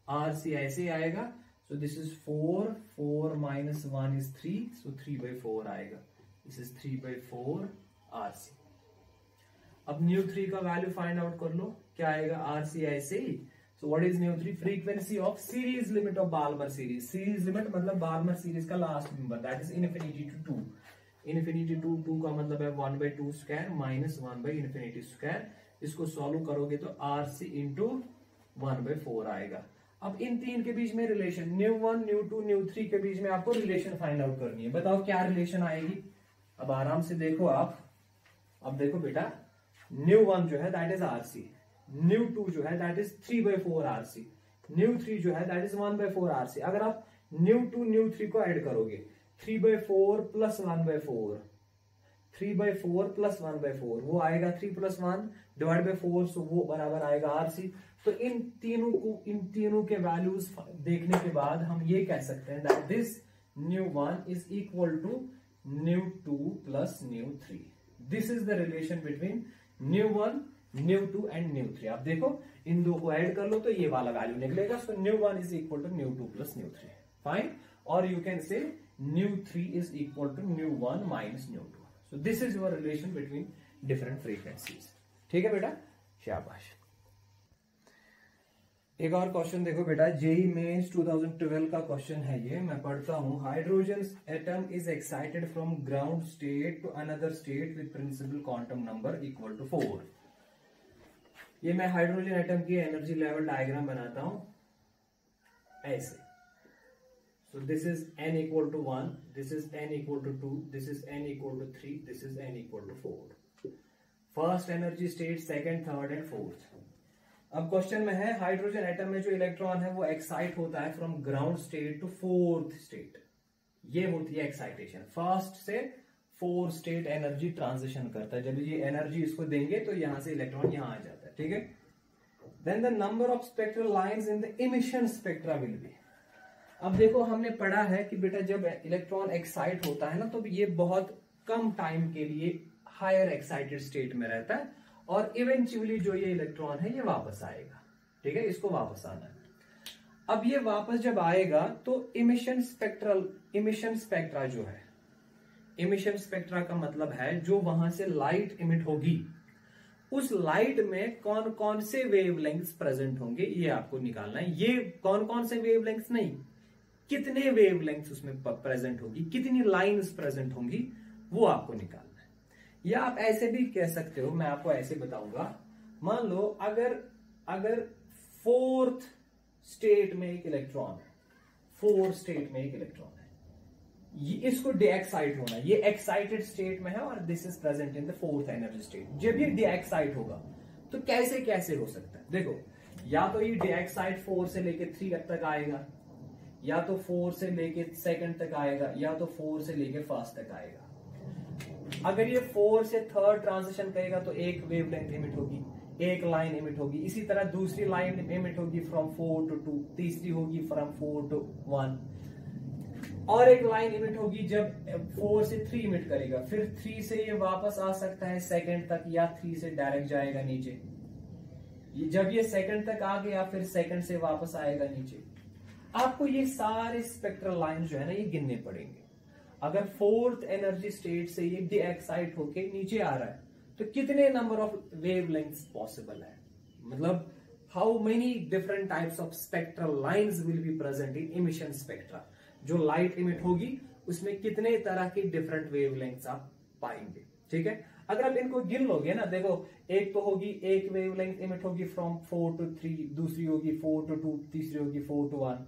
RC ऐसे ही आएगा। सो दिस इज 4 माइनस 1 इज 3, सो 3/4 आएगा। This is 3/4 RC। अब ν3 का वैल्यू फाइंड आउट कर लो, क्या आएगा, RC ऐसे ही। So what is ν3, frequency of series limit of Balmer series. Series limit मतलब बाल्मर सीरीज का last member, that is infinity to 2। Infinity to 2 का मतलब है 1/2² माइनस 1/∞²। इसको सॉल्व करोगे तो RC इंटू 1/4 आएगा। अब इन तीन के बीच में रिलेशन ν1 ν2 ν3 के बीच में आपको रिलेशन फाइंड आउट करनी है। बताओ क्या रिलेशन आएगी। अब आराम से देखो आप, अब देखो बेटा, ν1 जो है दैट इज RC, ν2 जो है दैट इज 3/4 RC, ν3 जो है दैट इज 1/4 RC। अगर आप ν2 ν3 को ऐड करोगे, 3/4 प्लस 1/4, 3/4 प्लस 1/4 वो आएगा 3 + 1 डिवाइड बाय 4, सो वो बराबर आएगा RC। तो इन तीनों के वैल्यूज देखने के बाद हम ये कह सकते हैं that this ν1 is equal to ν2 plus ν3। This is the relation between ν1 ν2 and ν3। आप देखो इन दो को ऐड कर लो तो ये वाला वैल्यू निकलेगा। So ν1 is equal to ν2 plus ν3, fine. और you can say ν3 is equal to ν1 minus ν2. So this is your relation between different frequencies. ठीक है बेटा, शाबाश। एक और क्वेश्चन देखो बेटा, जेई मेंस 2012 का क्वेश्चन है ये, मैं पढ़ता हूं। Hydrogen atom is excited from ground state to another state with principal quantum number equal to 4। ये मैं हाइड्रोजन एटम की एनर्जी लेवल डायग्राम बनाता हूं ऐसे। So this is n equal to 1, this is n equal to 2, this is n equal to 3, this is n equal to 4. First energy state, second, third and fourth. अब question में है hydrogen atom में जो electron है वो excite होता है from ground state to fourth state. ये होती है एक्साइटेशन। फर्स्ट से फोर्थ स्टेट एनर्जी ट्रांजिशन करता है। जब ये एनर्जी इसको देंगे तो यहां से इलेक्ट्रॉन यहां आ जाता है, ठीक है। Then the number of spectral lines in the emission spectra will be. अब देखो हमने पढ़ा है कि बेटा जब इलेक्ट्रॉन एक्साइट होता है ना तो ये बहुत कम टाइम के लिए हायर एक्साइटेड स्टेट में रहता है और इवेंचुअली जो ये इलेक्ट्रॉन है ये वापस आएगा, ठीक है, इसको वापस आना है। अब ये वापस जब आएगा तो इमिशन स्पेक्ट्रा जो है, इमिशन स्पेक्ट्रा का मतलब है जो वहां से लाइट इमिट होगी उस लाइट में कौन कौन से वेवलेंथ्स प्रेजेंट होंगे ये आपको निकालना है। ये कौन कौन से वेवलेंथ्स नहीं, कितने वेवलेंथ्स उसमें प्रेजेंट होगी, कितनी लाइंस प्रेजेंट होंगी वो आपको निकालना है। या आप ऐसे भी कह सकते हो, मैं आपको ऐसे बताऊंगा। मान लो अगर फोर्थ स्टेट में एक इलेक्ट्रॉन है, फोर्थ स्टेट में एक इलेक्ट्रॉन है, इसको डीएक्साइट होना, ये एक्साइटेड स्टेट में है और this is present in the fourth energy state. जब ये डीएक्साइट होगा तो कैसे कैसे हो सकता है, देखो या तो ये डीएक्साइट 4 से लेके 3 तक आएगा, या तो 4 से लेके सेकंड तक आएगा, या तो 4 से लेके फर्स्ट तक आएगा। अगर ये 4 से थर्ड ट्रांजिशन करेगा तो एक वेवलेंथ इमिट होगी, एक लाइन इमिट होगी। इसी तरह दूसरी लाइन इमिट होगी फ्रॉम 4 to 2, तीसरी होगी फ्रॉम 4 to 1, और एक लाइन इमिट होगी जब 4 से 3 इमिट करेगा, फिर 3 से ये वापस आ सकता है सेकंड तक, या 3 से डायरेक्ट जाएगा नीचे। जब ये सेकंड तक आ गया फिर सेकंड से वापस आएगा नीचे। आपको ये सारे स्पेक्ट्रल लाइन जो है ना ये गिनने पड़ेंगे। अगर फोर्थ एनर्जी स्टेट से ये डीएक्साइट होके नीचे आ रहा है तो कितने नंबर ऑफ वेवलेंथ्स पॉसिबल है, मतलब how many different types of spectral lines will be present in emission spectra. जो लाइट इमिट होगी उसमें कितने तरह की डिफरेंट वेवलेंथ्स आप पाएंगे, ठीक है। अगर आप इनको गिन लोगे ना, देखो एक तो होगी, एक वेवलेंथ इमिट होगी फ्रॉम 4 to 3, दूसरी होगी 4 to 2, तीसरी होगी 4 to 1।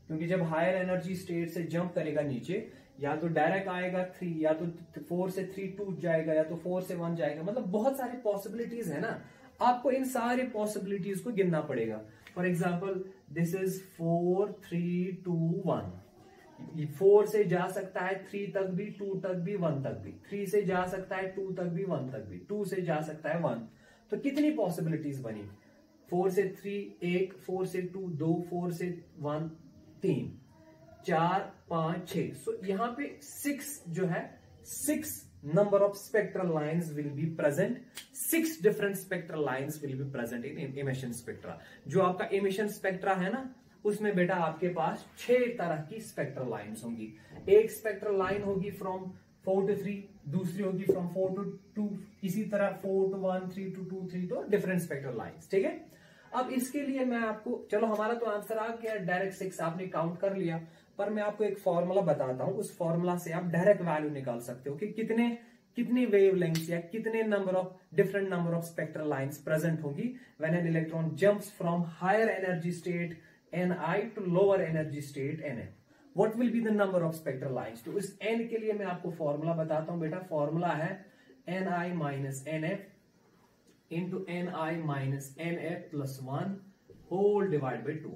क्योंकि जब हायर एनर्जी स्टेट से जंप करेगा नीचे, या तो डायरेक्ट आएगा 3, या तो 4 से 3 टूट जाएगा, या तो 4 से 1 जाएगा, मतलब बहुत सारी पॉसिबिलिटीज है ना। आपको इन सारे पॉसिबिलिटीज को गिनना पड़ेगा। फॉर एग्जाम्पल दिस इज 4 3 2 1, 4 से जा सकता है 3 तक भी, 2 तक भी, 1 तक भी, 3 से जा सकता है 2 तक भी, 1 तक भी, 2 से जा सकता है 1। तो कितनी पॉसिबिलिटीज बनी, 4 से 3 1, 4 से 2 2, 4 से 1 3, 4 5 6। सो यहाँ पे 6 जो है, 6 number of spectral lines will be present, 6 different spectral lines will be present in emission spectra। जो आपका emission spectra है ना, उसमें बेटा आपके पास 6 तरह की स्पेक्ट्रल लाइंस होंगी। एक स्पेक्ट्रल लाइन होगी फ्रॉम 4 to 3, दूसरी होगी फ्रॉम 4 to 2, इसी तरह 4 to 1, 3 to 2, 3 to different spectral lines, ठीक है। अब इसके लिए मैं आपको, चलो हमारा तो आंसर आ गया डायरेक्ट 6, आपने काउंट कर लिया, पर मैं आपको एक फॉर्मूला बताता हूं, उस फॉर्मूला से आप डायरेक्ट वैल्यू निकाल सकते हो कि कितनी वेवलेंथ्स या कितने different number of spectral lines present होगी when an electron jumps from higher energy state Ni to lower energy state Nf. What will be the number of spectral lines? तो इस n के लिए मैं आपको फॉर्मूला बताता हूं बेटा। फॉर्मूला है Ni minus Nf into Ni minus Nf plus 1 whole divided by 2।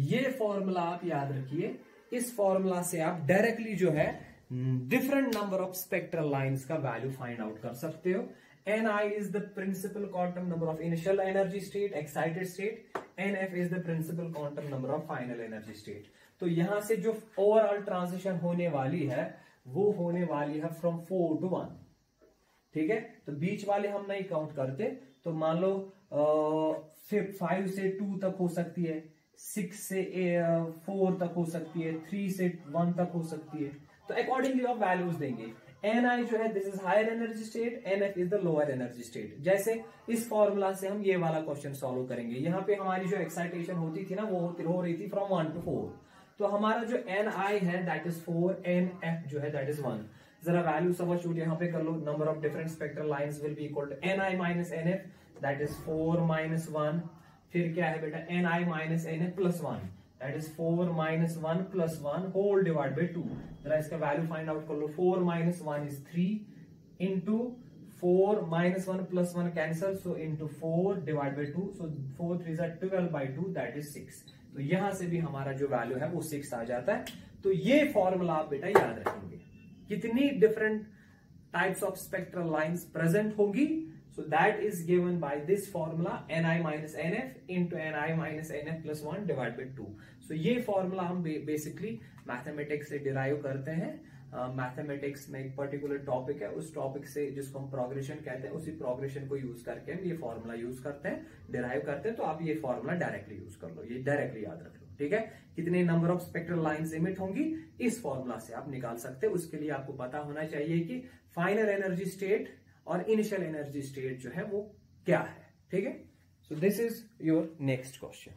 ये फॉर्मूला आप याद रखिए। इस फॉर्मूला से आप डायरेक्टली जो है different number of spectral lines का वैल्यू फाइंड आउट कर सकते हो। Ni is the principal quantum number of initial energy state, excited state. Nf is the principal quantum number of final energy state। तो यहां से जो ओवरऑल ट्रांजिशन होने वाली है वो होने वाली है फ्रॉम 4 to 1, ठीक है। तो बीच वाले हम नहीं काउंट करते, तो मान लो 5 से 2 तक हो सकती है, 6 से 4 तक हो सकती है, 3 से 1 तक हो सकती है। तो अकॉर्डिंगली आप वैल्यूज देंगे। Ni जो है this is higher energy state, Nf is the lower energy state. जैसे इस फॉर्मूला से हम ये वाला क्वेश्चन सॉल्व करेंगे। यहाँ पे हमारी जो एक्साइटेशन होती थी ना वो हो रही थी फ्रॉम 1 to 4। तो हमारा जो Ni है दैट इज 4, Nf जो है दैट इज 1। जरा वैल्यू सबस्टिट्यूट यहाँ पे कर लो। Number of different spectral lines will be equal to Ni minus Nf that is 4 minus 1। फिर क्या है बेटा Ni minus Nf plus 1 that is 4 minus 1 plus 1 whole divided by 2। जरा इसका वैल्यू फाइंड आउट कर लो। 4 minus 1 is 3 into 4 minus 1 plus 1 cancel, so into 4 divided by 2, so 4 3s are 12 by 2 that is 6। तो यहां से भी हमारा जो वैल्यू है वो 6 आ जाता है। तो ये फॉर्मूला आप बेटा याद रखेंगे। कितनी different types of spectral lines present होंगी, so that is given by this formula Ni minus Nf into Ni minus Nf plus 1 divided by 2। so ये फॉर्मूला हम बेसिकली मैथमेटिक्स से डिराइव करते हैं। मैथमेटिक्स में एक पर्टिकुलर टॉपिक है, उस टॉपिक से जिसको हम प्रोग्रेशन कहते हैं, उसी प्रोग्रेशन को यूज करके हम ये फॉर्मूला यूज करते हैं, डिराइव करते हैं। तो आप ये फॉर्मूला डायरेक्टली यूज कर लो, ये डायरेक्टली याद रख लो, ठीक है। कितने number of spectral lines emit होंगी इस फॉर्मूला से आप निकाल सकते हैं। उसके लिए आपको पता होना चाहिए कि फाइनल एनर्जी स्टेट और इनिशियल एनर्जी स्टेट जो है वो क्या है, ठीक है। So this is your next question.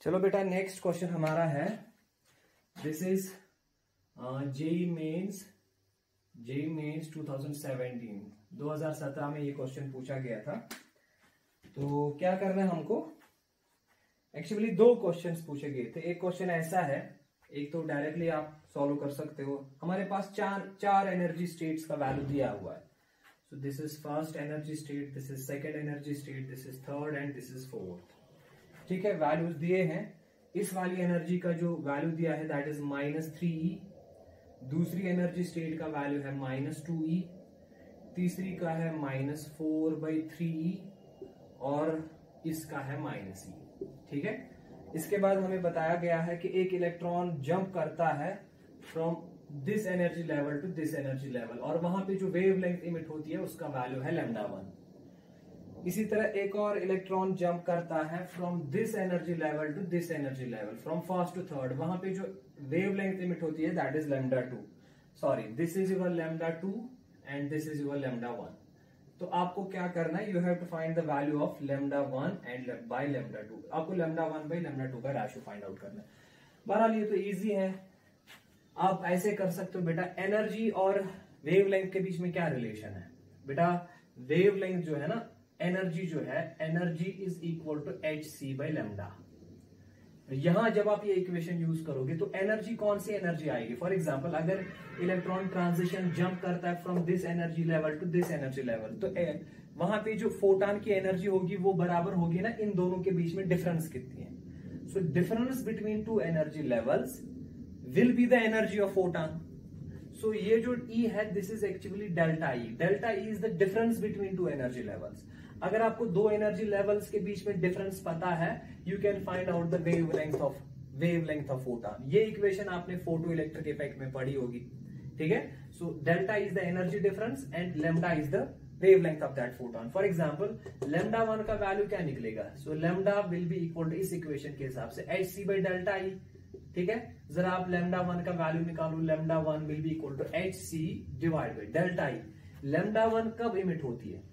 चलो बेटा नेक्स्ट क्वेश्चन हमारा है, दिस इज जेईई मेंस 2017। 2017 में ये क्वेश्चन पूछा गया था। तो क्या करना है हमको, एक्चुअली 2 क्वेश्चंस पूछे गए थे। एक क्वेश्चन ऐसा है, एक तो डायरेक्टली आप सॉल्व कर सकते हो। हमारे पास चार एनर्जी स्टेट्स का वैल्यू दिया हुआ है। So this is first energy state, this is second energy state, this is third and this is fourth. ठीक है, वैल्यूज दिए हैं। इस वाली एनर्जी का जो वैल्यू दिया है दैट इज -3E। दूसरी एनर्जी स्टेट का वैल्यू है -2E। तीसरी का है -4/3E और इसका है -E। ठीक है, इसके बाद हमें बताया गया है कि एक इलेक्ट्रॉन जंप करता है from this energy level to this energy level और वहां पे जो वेवलेंथ इमिट होती है उसका वैल्यू है λ1। इसी तरह एक और इलेक्ट्रॉन जंप करता है from this energy level to this energy level, from first to third, वहां पे जो वेवलेंथ इमिट होती है that is λ2। Sorry, this is your λ2 and this is your λ1। तो आपको क्या करना है, you have to find the value of λ1 and by λ2। आपको λ1 बाय λ2 का रेशियो फाइंड आउट करना है। बहरहाल ये तो इजी है, आप ऐसे कर सकते हो। बेटा एनर्जी और वेवलेंथ के बीच में क्या रिलेशन है? बेटा वेवलेंथ जो है ना, एनर्जी जो है, energy is equal to hc/λ। यहां जब आप ये इक्वेशन यूज करोगे तो एनर्जी कौन सी एनर्जी आएगी? फॉर एग्जांपल अगर इलेक्ट्रॉन ट्रांजिशन जंप करता है from this energy level to this energy level, तो वहां पे जो फोटॉन की एनर्जी होगी वो बराबर होगी ना इन दोनों के बीच में डिफरेंस कितनी है। So difference between two energy levels will be the energy of photon. So ये जो E है this is actually delta E। Delta E is the difference between two energy levels. अगर आपको दो एनर्जी लेवल्स के बीच में डिफरेंस पता है, you can find out the wavelength of photon. ये इक्वेशन आपने फोटो इलेक्ट्रिक इफेक्ट में पढ़ी होगी। ठीक है, so delta is the energy difference and lambda is the wavelength of that photon. For example λ1 का वैल्यू क्या निकलेगा? So lambda will be equal to इस इक्वेशन के हिसाब से hc/ΔE। ठीक है, जरा आप λ1 का वैल्यू निकालो, λ1 will be equal to hc/ΔE। λ1 कब इमिट होती है?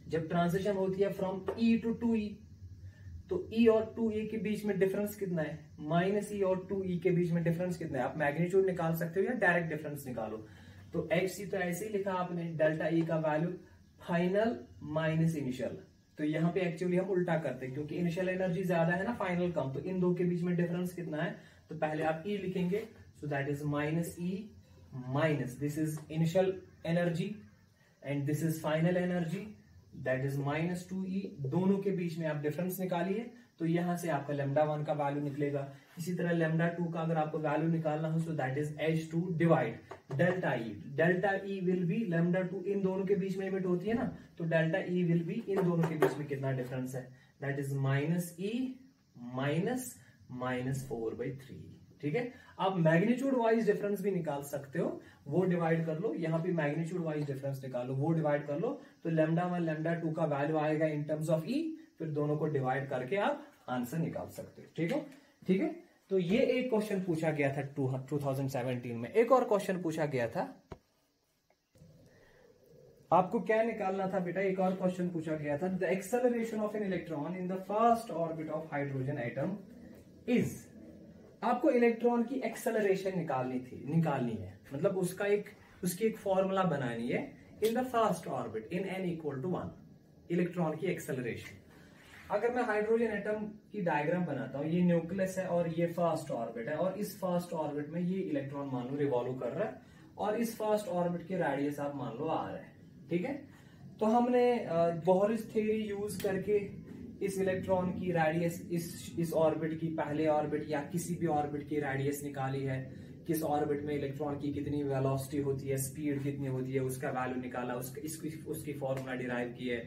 जब ट्रांजिशन होती है फ्रॉम E टू 2E। तो E और 2E के बीच में डिफरेंस कितना है? -E और 2E के बीच में डिफरेंस कितना है? आप मैग्नीट्यूड निकाल सकते हो या डायरेक्ट डिफरेंस निकालो। तो hc तो ऐसे ही लिखा आपने, डेल्टा E का वैल्यू फाइनल माइनस इनिशियल। तो यहाँ पे एक्चुअली हम उल्टा करते हैं क्योंकि इनिशियल एनर्जी ज्यादा है ना, फाइनल कम, तो इन दो के बीच में डिफरेंस कितना है? तो पहले आप E लिखेंगे, सो that is -E minus this is initial energy and this is final energy, that is -2E। दोनों के बीच में आप डिफरेंस निकालिए तो यहां से आपका λ1 का वैल्यू निकलेगा। इसी तरह λ2 का अगर आपको वैल्यू निकालना हो, so that is h2 divide delta E। Delta E will be λ2, इन दोनों के बीच में इमिट होती है ना, तो डेल्टा E विल बी इन दोनों के बीच में कितना डिफरेंस है? That is -E minus -4/3। ठीक है, आप मैग्नीट्यूड वाइज डिफरेंस भी निकाल सकते हो, वो डिवाइड कर लो। यहाँ पे मैग्नीट्यूड वाइज डिफरेंस निकालो, वो डिवाइड कर लो, तो λ1 λ2 का वैल्यू आएगा इन टर्म्स ऑफ E। फिर दोनों को डिवाइड करके आप आंसर निकाल सकते हो। ठीक है, ठीक है। तो ये एक क्वेश्चन पूछा गया था 2017 में। एक और क्वेश्चन पूछा गया था, आपको क्या निकालना था बेटा? एक और क्वेश्चन पूछा गया था, the acceleration of an electron in the first orbit of hydrogen atom is. आपको इलेक्ट्रॉन की एक्सेलरेशन निकालनी है, मतलब उसकी एक फॉर्मूला बनानी है in the first orbit in n equal to 1, electron की एक्सेलरेशन। अगर मैं हाइड्रोजन एटम की डायग्राम बनाता हूं, ये न्यूक्लियस है और ये फर्स्ट ऑर्बिट है, और इस फर्स्ट ऑर्बिट में ये इलेक्ट्रॉन मान लो रिवॉल्व कर रहा है, और इस फर्स्ट ऑर्बिट के रेडियस आप मान लो r है। ठीक है, तो हमने बोहरिस थ्योरी यूज करके इस इलेक्ट्रॉन की रेडियस, इस ऑर्बिट की, पहले ऑर्बिट या किसी भी ऑर्बिट की रेडियस निकाली है, किस ऑर्बिट में इलेक्ट्रॉन की कितनी वेलोसिटी होती है, स्पीड कितनी होती है, उसका वैल्यू निकाला, उसकी फॉर्मूला डिराइव की है।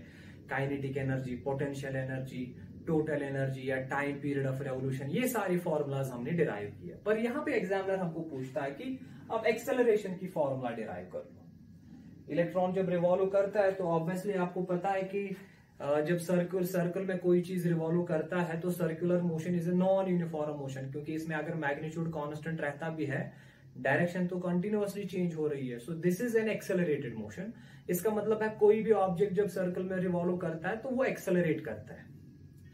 Kinetic energy, potential energy, total energy या टाइम पीरियड ऑफ रेवोल्यूशन, ये सारी फॉर्मूलाज हमने डिराइव किया। पर यहाँ पे एग्जामिनर हमको पूछता है कि अब एक्सेलरेशन की फॉर्मूला डिराइव कर लो। इलेक्ट्रॉन जब रिवॉल्व करता है तो ऑब्वियसली आपको पता है कि जब सर्कल में कोई चीज रिवॉल्व करता है तो circular motion is a non uniform motion, क्योंकि इसमें अगर मैग्नीट्यूड कांस्टेंट रहता भी है, डायरेक्शन तो कंटिन्यूअसली चेंज हो रही है। So this is an accelerated motion. इसका मतलब है कोई भी ऑब्जेक्ट जब सर्कल में रिवॉल्व करता है तो वो एक्सेलरेट करता है।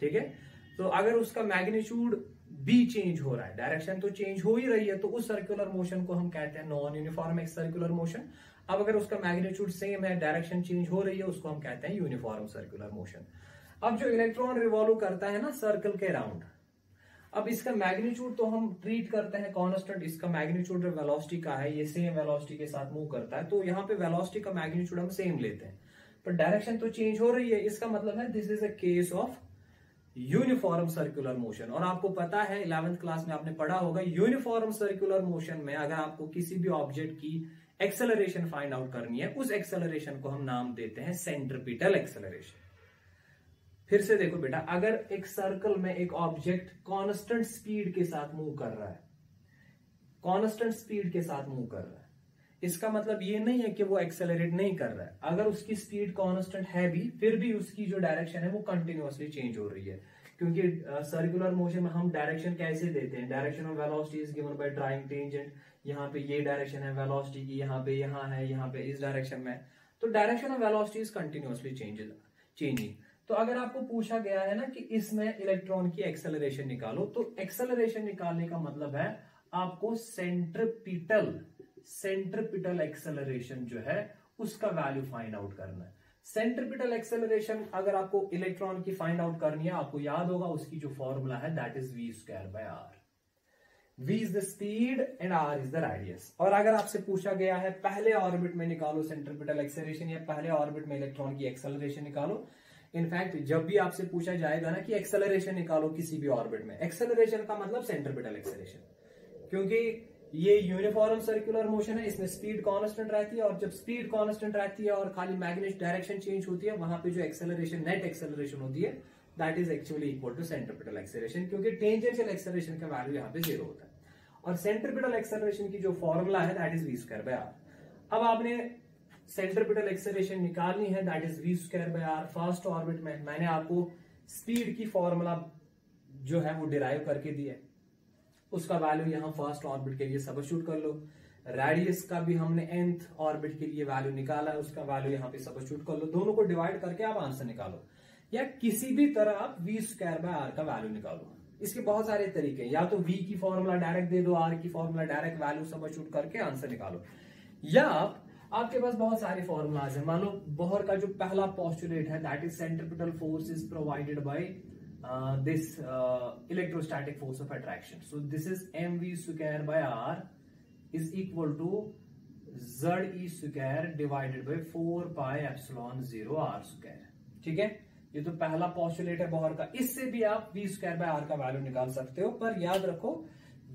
ठीक है, तो अगर उसका मैग्नीट्यूड भी चेंज हो रहा है, डायरेक्शन तो चेंज हो ही रही है, तो उस सर्कुलर मोशन को हम कहते हैं नॉन यूनिफॉर्म सर्कुलर मोशन। अब अगर उसका मैग्नीट्यूड सेम है, डायरेक्शन चेंज हो रही है, उसको हम कहते हैं यूनिफॉर्म सर्कुलर मोशन। अब जो इलेक्ट्रॉन रिवॉल्व करता है ना सर्कल के राउंड, अब इसका मैग्नीट्यूड तो हम ट्रीट करते हैं कांस्टेंट, इसका मैग्नीट्यूड वेलोसिटी का है, ये सेम वेलोसिटी के साथ मूव करता है, तो यहाँ पे वेलोसिटी का मैग्नीट्यूड हम सेम लेते हैं, पर डायरेक्शन तो चेंज हो रही है। इसका मतलब है this is a case of uniform circular motion. और आपको पता है 11th क्लास में आपने पढ़ा होगा, यूनिफॉर्म सर्कुलर मोशन में अगर आपको किसी भी ऑब्जेक्ट की एक्सेलरेशन फाइंड आउट करनी है, उस एक्सेलरेशन को हम नाम देते हैं सेंट्रिपिटल एक्सेलरेशन। फिर से देखो बेटा, अगर एक सर्कल में एक ऑब्जेक्ट कांस्टेंट स्पीड के साथ मूव कर रहा है, कांस्टेंट स्पीड के साथ मूव कर रहा है, इसका मतलब ये नहीं है कि वो एक्सेलरेट नहीं कर रहा है। अगर उसकी स्पीड कांस्टेंट है भी, फिर भी उसकी जो डायरेक्शन है वो कंटिन्यूअसली चेंज हो रही है, क्योंकि सर्कुलर मोशन में हम डायरेक्शन कैसे देते हैं, direction of velocity is given by drawing tangent. यहाँ पे ये डायरेक्शन है वेलोसिटी की, यहाँ पे यहाँ है, यहाँ पे इस डायरेक्शन में, तो direction of velocity is continuously changing. तो अगर आपको पूछा गया है ना कि इसमें इलेक्ट्रॉन की एक्सेलरेशन निकालो, तो एक्सेलरेशन निकालने का मतलब है आपको सेंट्रिपिटल एक्सेलरेशन जो है उसका वैल्यू फाइंड आउट करना है। सेंट्रिपिटल एक्सेलरेशन अगर आपको इलेक्ट्रॉन की फाइंड आउट करनी है, आपको याद होगा उसकी जो फॉर्मूला है that is v²/r। v is the speed and r is the radius. और अगर आपसे पूछा गया है पहले ऑर्बिट में निकालो सेंट्रिपिटल एक्सेलरेशन, या पहले ऑर्बिट में इलेक्ट्रॉन की एक्सेलरेशन निकालो, इनफैक्ट जब भी आपसे पूछा जाएगा ना कि एक्सेलरेशन निकालो किसी भी ऑर्बिट में, एक्सेलरेशन का मतलब सेंट्रिपिटल एक्सेलरेशन, क्योंकि ये यूनिफॉर्म सर्कुलर मोशन है, इसमें स्पीड कांस्टेंट रहती है, और जब स्पीड कांस्टेंट रहती है और खाली मैग्नेटिक डायरेक्शन चेंज होती है, वहां पे जो एक्सेलरेशन, नेट एक्सेलरेशन होती है, that is actually equal to centripetal acceleration, क्योंकि टेंजेंशियल एक्सेलरेशन का वैल्यू यहाँ पे 0 होता है। और सेंट्रिपिटल एक्सेलरेशन की जो फॉर्मूला है दैट इज v²/r। अब आपने सेंट्रिपिटल एक्सेलरेशन निकालनी है, that is v²/r। First orbit में मैंने आपको स्पीड की फॉर्मूला जो है वो डिराइव करके दी है, उसका वैल्यू यहां फर्स्ट ऑर्बिट के लिए सब्स्टिट्यूट कर लो। रेडियस का भी हमने nth ऑर्बिट के लिए वैल्यू निकाला है, उसका वैल्यू यहां पे सब्स्टिट्यूट कर लो। दोनों को डिवाइड करके आप आंसर निकालो, या किसी भी तरह आप v²/r का वैल्यू निकालो। इसके बहुत सारे तरीके हैं, या तो v की फॉर्मूला डायरेक्ट दे दो, r की फॉर्मूला डायरेक्ट वैल्यू सब्स्टिट्यूट करके आंसर निकालो, या आपके पास बहुत सारे फॉर्मूलाज हैं। मान लो बोहर का जो पहला पोस्टुलेट है that is centripetal force is provided bye this electrostatic force of attraction. So this is mv²/r is equal to ze² divided by 4πε0r²। ठीक है, ये तो पहला पोस्टुलेट है बोहर का। इससे भी आप v²/r का वैल्यू निकाल सकते हो, पर याद रखो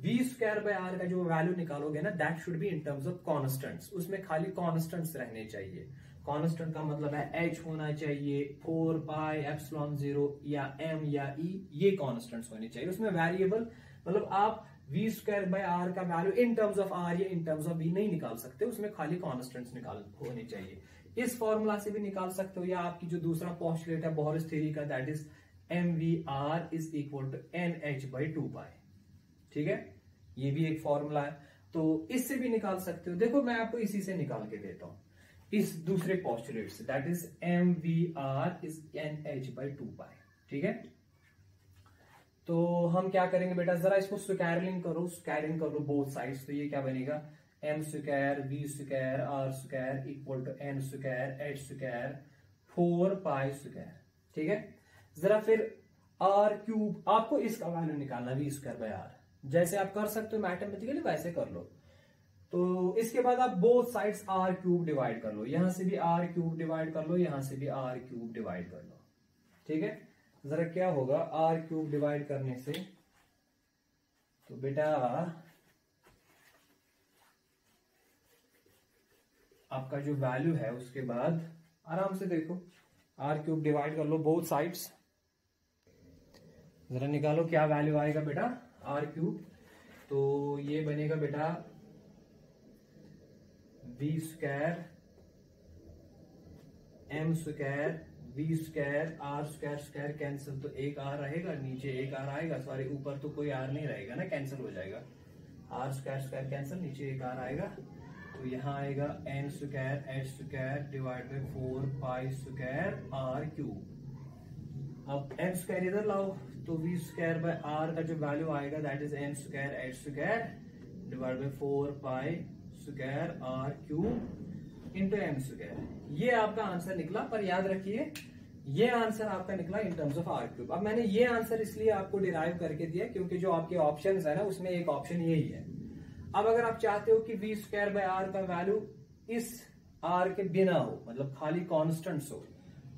v²/r का जो वैल्यू निकालोगे ना, that should be in terms of constants. उसमें खाली कॉन्स्टेंट्स रहने चाहिए। कांस्टेंट का मतलब है h होना चाहिए, 4πε0 या m या e, ये कांस्टेंट्स होने चाहिए। उसमें वेरिएबल मतलब आप v²/r का value in terms of r या इन टर्म्स ऑफ v नहीं निकाल सकते, उसमें खाली कांस्टेंट्स निकाल होने चाहिए। इस फॉर्मूला से भी निकाल सकते हो, या आपकी जो दूसरा पोस्टुलेट है बोहरस थ्योरी का that is mvr is equal to nh/2π। ठीक है, ये भी एक फॉर्मूला है, तो इससे भी निकाल सकते हो। देखो मैं आपको इसी से निकाल के देता हूं, इस दूसरे पोस्टुलेट से, that is mvr is nh/2π। ठीक है, तो हम क्या करेंगे बेटा, जरा इसको स्क्वायरिंग करो, स्क्वायरिंग कर लो बोथ साइड्स। तो ये क्या बनेगा, m² v² r² equal to n² h² 4π²। ठीक है, जरा फिर r³ आपको इसका वैल्यू निकालना v²/r, जैसे आप कर सकते हो मैथमेटिकली वैसे कर लो। तो इसके बाद आप बोथ साइड्स r³ डिवाइड कर लो, यहां से भी r³ डिवाइड कर लो, यहां से भी r³ डिवाइड कर लो। ठीक है, जरा क्या होगा r³ डिवाइड करने से, तो बेटा आपका जो वैल्यू है उसके बाद आराम से देखो r³ डिवाइड कर लो बोथ साइड्स, जरा निकालो क्या वैल्यू आएगा बेटा r³। तो ये बनेगा बेटा v² m² v² r² cancel, तो एक r रहेगा, नीचे एक r आएगा, सॉरी ऊपर तो कोई r नहीं रहेगा ना, कैंसिल हो जाएगा, r² कैंसिल, नीचे एक r आएगा, तो यहाँ आएगा n² h² divide by 4π² r³। अब m² इधर लाओ, तो v²/r का जो वैल्यू आएगा that is n² h² divide by 4π² r³ into m²। ये आपका आंसर निकला, पर याद रखिए ये आंसर आपका निकला in terms of r cube. अब मैंने ये आंसर इसलिए आपको डिराइव करके दिया क्योंकि जो आपके ऑप्शंस है ना उसमें एक ऑप्शन यही है। अब अगर आप चाहते हो कि वी स्क्वायर बाय आर का वैल्यू इस आर के बिना हो, मतलब खाली कॉन्स्टेंट्स हो,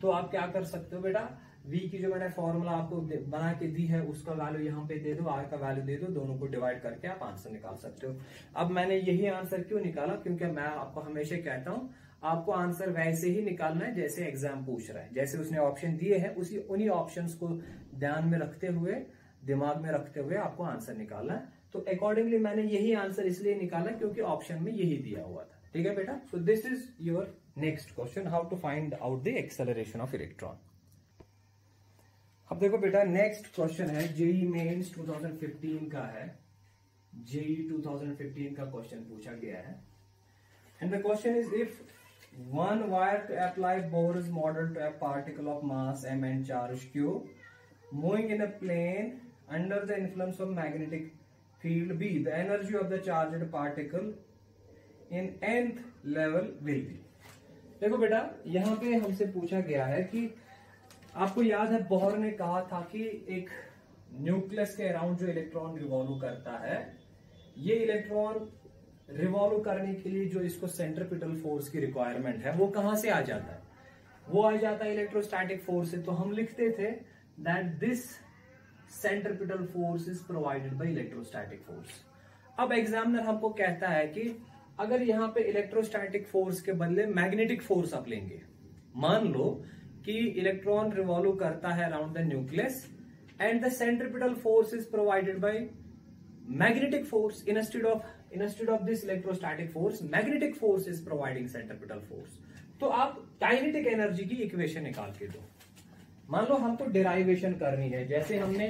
तो आप क्या कर सकते हो बेटा, v की जो मैंने फॉर्मूला आपको बना के दी है उसका वैल्यू यहाँ पे दे दो, r का वैल्यू दे दो, दोनों को डिवाइड करके आप आंसर निकाल सकते हो। अब मैंने यही आंसर क्यों निकाला, क्योंकि मैं आपको हमेशा कहता हूं आपको आंसर वैसे ही निकालना है जैसे एग्जाम पूछ रहा है, जैसे उसने ऑप्शन दिए हैं उन्हीं ऑप्शंस को ध्यान में रखते हुए, दिमाग में रखते हुए आपको आंसर निकालना है। तो अकॉर्डिंगली मैंने यही आंसर इसलिए निकाला क्योंकि ऑप्शन में यही दिया हुआ था। ठीक है बेटा, so this is your next question, how to find out the acceleration of electron. अब देखो बेटा नेक्स्ट क्वेश्चन है जेई मेंस 2015 का है, जेई 2015 का क्वेश्चन पूछा गया है। And the question is if one wire to apply Bohr's model to a particle of mass m and charge q moving in a plane under the influence of magnetic field b, the energy of the charged particle in nth level will be। देखो बेटा यहां पे हमसे पूछा गया है कि आपको याद है बोहर ने कहा था कि एक न्यूक्लियस के अराउंड जो इलेक्ट्रॉन रिवॉल्व करता है, ये इलेक्ट्रॉन रिवॉल्व करने के लिए जो इसको सेंट्रीपिटल फोर्स की रिक्वायरमेंट है वो कहां से आ जाता है, वो आ जाता है इलेक्ट्रोस्टैटिक फोर्स से। तो हम लिखते थे that this centripetal force is provided by electrostatic force. अब एग्जामिनर हमको कहता है कि अगर यहां पे इलेक्ट्रोस्टैटिक फोर्स के बदले मैग्नेटिक फोर्स आप लेंगे, मान लो कि इलेक्ट्रॉन रिवॉल्व करता है around the nucleus and the centripetal force is provided bye magnetic force instead of this electrostatic force, magnetic force is providing centripetal force। तो आप काइनेटिक एनर्जी की इक्वेशन निकाल के दो। मान लो हमको डेराइवेशन करनी है, जैसे हमने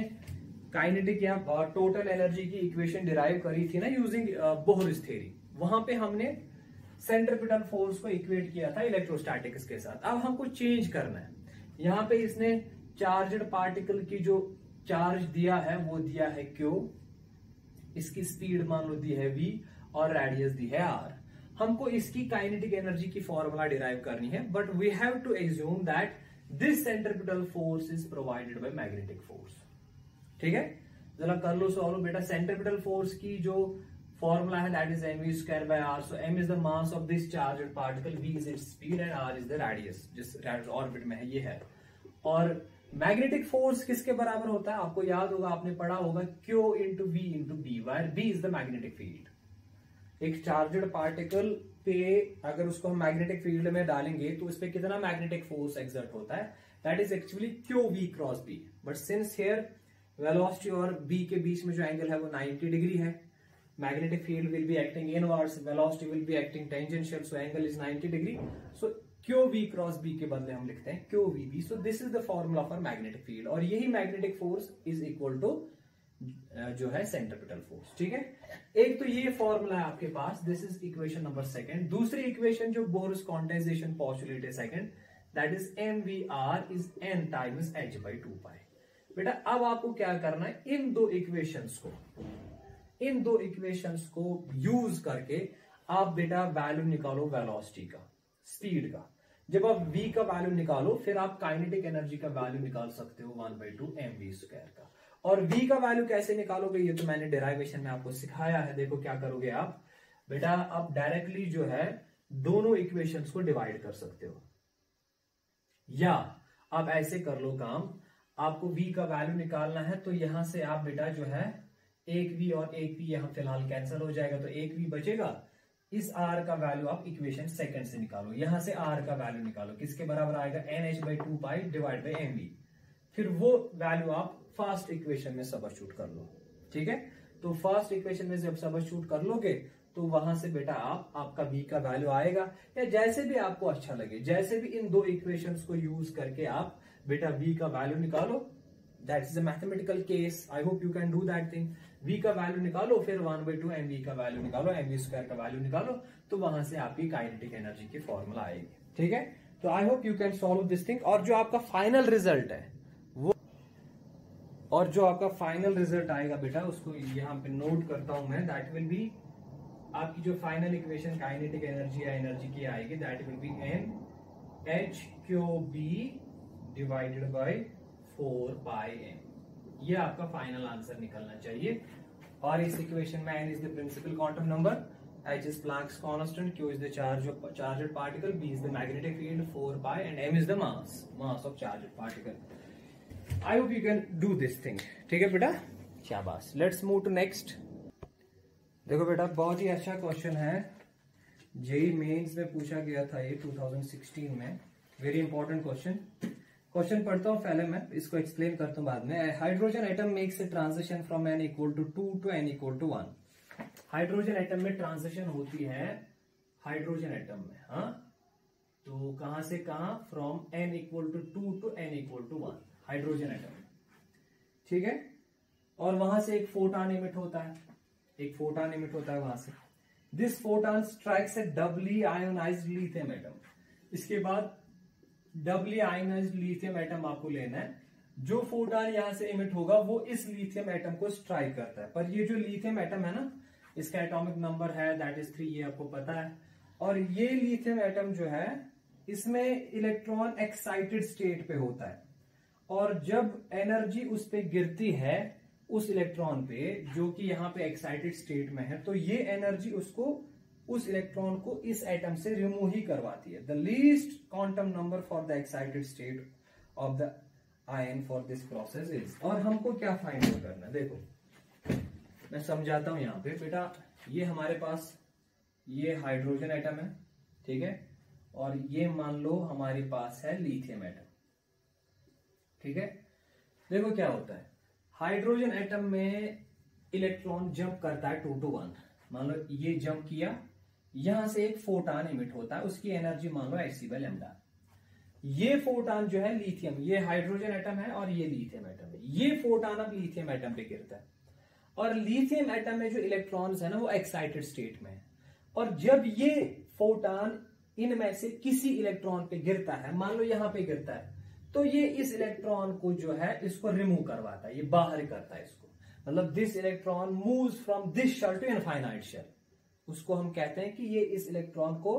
काइनेटिक या टोटल एनर्जी की इक्वेशन डिराइव करी थी ना यूजिंग बोहर्स थ्योरी, वहां पे हमने सेंट्रिपिटल फोर्स को इक्वेट किया था इलेक्ट्रोस्टैटिक्स के साथ। अब हमको चेंज करना है, यहाँ पे इसने चार्जड पार्टिकल की जो चार्ज दिया है वो दिया है Q, इसकी स्पीड मान लो दी है v और रेडियस दी है r। हमको इसकी काइनेटिक एनर्जी की फॉर्मूला डिराइव करनी है, but we have to assume that this centripetal force is provided by magnetic force. ठीक है, जरा कर लो सॉल्व बेटा। सेंट्रिपिटल फोर्स की जो फॉर्मूला है that is mv square by r। So m is the mass of this charged particle, v is its speed and r is the radius जिस ऑर्बिट में है ये है। और मैग्नेटिक फोर्स किसके बराबर होता है, आपको याद होगा, आपने पढ़ा होगा Q into v into B, where B is the magnetic field. एक चार्जड पार्टिकल पे अगर उसको हम मैग्नेटिक फील्ड में डालेंगे तो उस पर कितना मैग्नेटिक फोर्स एक्सर्ट होता है, that is actually q v cross B. But since here velocity और बी के बीच में जो एंगल है वो 90 डिग्री है, magnetic field will be acting inwards, velocity will be acting tangential, so angle is 90 degree. So q v cross B के बदले हम लिखते हैं q v B. So this is the formula for magnetic field, और यही magnetic force is equal to जो है centripetal force. ठीक है, एक तो ये फॉर्मूला है आपके पास, this is equation number second. दूसरी इक्वेशन जो बोहर्स क्वांटाइजेशन पोस्टुलेट है second, that is mvr is n times h by 2π। बेटा अब आपको क्या करना है, इन दो इक्वेशंस को यूज करके आप बेटा वैल्यू निकालो वेलोसिटी का, स्पीड का। जब आप v का वैल्यू निकालो फिर आप काइनेटिक एनर्जी का वैल्यू निकाल सकते हो 1/2 mv स्क्वायर का। और v का वैल्यू कैसे निकालोगे ये तो मैंने डेराइवेशन में आपको सिखाया है। देखो क्या करोगे आप बेटा, आप डायरेक्टली जो है दोनों इक्वेशंस को डिवाइड कर सकते हो, या आप ऐसे कर लो काम, आपको v का वैल्यू निकालना है तो यहां से आप बेटा जो है एक v और एक v यहां फिलहाल कैंसिल हो जाएगा, तो एक v बचेगा। इस r का वैल्यू आप इक्वेशन सेकंड से निकालो, यहां से r का वैल्यू निकालो, किसके बराबर आएगा nh/2π डिवाइड बाय mv। फिर वो वैल्यू आप फर्स्ट इक्वेशन में सबस्टिट्यूट कर लो। ठीक है, तो फर्स्ट इक्वेशन में जब सबस्टिट्यूट कर लोगे तो वहां से बेटा आपका v का वैल्यू आएगा, या जैसे भी आपको अच्छा लगे, जैसे भी इन दो इक्वेशंस को यूज करके आप बेटा v का वैल्यू निकालो। That is a mathematical case, I hope you can do that thing. v का वैल्यू निकालो, फिर 1/2 mv का वैल्यू निकालो, mv स्क्वायर का वैल्यू निकालो, तो वहां से आपकी काइनेटिक एनर्जी की फॉर्मूला आएगी। ठीक है, तो आई hope you can solve this thing. और जो आपका फाइनल रिजल्ट है वो, और जो आपका फाइनल रिजल्ट आएगा बेटा उसको यहां पे नोट करता हूं मैं, दैट विल बी आपकी जो फाइनल इक्वेशन काइनेटिक एनर्जी या एनर्जी की आएगी, that will B n h q b divided by 4πn। ये आपका फाइनल आंसर निकलना चाहिए। और इस इक्वेशन में n is the principal quantum number, h is Planck's constant, q is the charged particle, b is the magnetic field 4π, and m is the mass of charged particle. I hope you can do this thing. ठीक है बेटा, शाबाश। Let's move to next. देखो बेटा, बहुत ही अच्छा question है, JEE mains में पूछा गया था ये 2016 में। वेरी इंपॉर्टेंट क्वेश्चन पढ़ता हूँ पहले, मैं इसको एक्सप्लेन करता हूँ बाद में। Hydrogen atom makes a transition from n equal to 2 to n equal to 1। Hydrogen atom में ट्रांजिशन होती है, हाइड्रोजन एटम में, हाँ, तो कहां से कहां, from n equal to 2 to n equal to 1, hydrogen atom, ठीक है। और वहां से एक फोटॉन इमिट होता है, एक फोटॉन इमिट होता है वहां से। This photon strikes a doubly ionized lithium atom. इसके बाद डबली आयोनाइज्ड लिथियम एटम आपको लेना है। जो फोटॉन यहां से इमिट होगा वो इस लिथियम एटम को स्ट्राइक करता है। पर ये जो लिथियम एटम है ना, इसका एटॉमिक नंबर है दैट इज 3, ये आपको पता है। और ये लिथियम एटम जो है, इसमें इलेक्ट्रॉन एक्साइटेड स्टेट पे होता है, और जब एनर्जी उस पे गिरती है, उस इलेक्ट्रॉन पे जो कि यहाँ पे एक्साइटेड स्टेट में है, तो ये एनर्जी उसको, उस इलेक्ट्रॉन को इस एटम से रिमूव ही करवाती है। The least quantum number for the excited state of the ion for this process is. और हमको क्या फाइंड आउट करना है, देखो मैं समझाता हूं यहाँ पे बेटा। ये हमारे पास ये हाइड्रोजन एटम है, ठीक है, और ये मान लो हमारे पास है लिथियम एटम, ठीक है। देखो क्या होता है, हाइड्रोजन एटम में इलेक्ट्रॉन जंप करता है 2 to 1। मान लो ये जंप किया, यहां से एक फोटॉन इमिट होता है, उसकी एनर्जी मान लो hc/λ। ये फोटॉन जो है लिथियम, ये हाइड्रोजन एटम है और ये लिथियम एटम है। ये फोटॉन अब लिथियम एटम पे गिरता है, और लिथियम एटम में जो इलेक्ट्रॉन्स है ना, वो एक्साइटेड स्टेट में है। और जब ये फोटॉन इनमें से किसी इलेक्ट्रॉन पे गिरता है, मान लो यहां पे गिरता है, तो ये इस इलेक्ट्रॉन को जो है इसको रिमूव करवाता है, ये बाहर करता है इसको। मतलब this electron moves from this shell to infinite shell. उसको हम कहते हैं कि ये इस इलेक्ट्रॉन को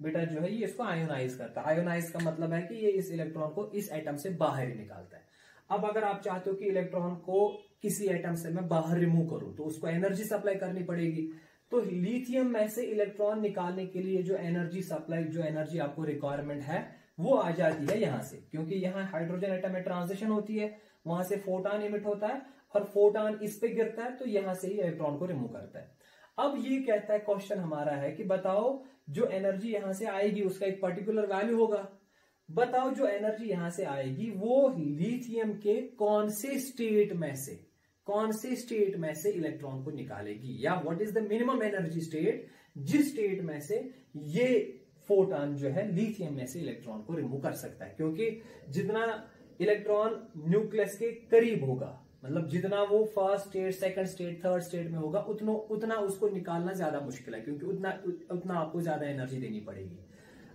बेटा जो है ये इसको आयोनाइज करता है। आयोनाइज का मतलब है कि ये इस इलेक्ट्रॉन को इस एटम से बाहर ही निकालता है। अब अगर आप चाहते हो कि इलेक्ट्रॉन को किसी एटम से मैं बाहर रिमूव करूं, तो उसको एनर्जी सप्लाई करनी पड़ेगी। तो लिथियम में से इलेक्ट्रॉन निकालने के लिए जो एनर्जी सप्लाई, जो एनर्जी आपको रिक्वायरमेंट है, वो आ जाती है यहां से, क्योंकि यहां हाइड्रोजन एटम में ट्रांजिशन होती है, वहां से फोटॉन इमिट होता है, और फोटॉन इस पे गिरता है, तो यहां से ही इलेक्ट्रॉन को रिमूव करता है। अब ये कहता है, क्वेश्चन हमारा है कि बताओ जो एनर्जी यहां से आएगी उसका एक पर्टिकुलर वैल्यू होगा। बताओ जो एनर्जी यहां से आएगी वो लिथियम के कौन से स्टेट में से इलेक्ट्रॉन को निकालेगी, या what is the minimum energy state जिस स्टेट में से ये फोटॉन जो है लिथियम में से इलेक्ट्रॉन को रिमूव कर सकता है। क्योंकि जितना इलेक्ट्रॉन न्यूक्लियस के करीब होगा, मतलब जितना वो first state, second state, third state में होगा, उतना उसको निकालना ज्यादा मुश्किल है, क्योंकि उतना आपको ज्यादा एनर्जी देनी पड़ेगी।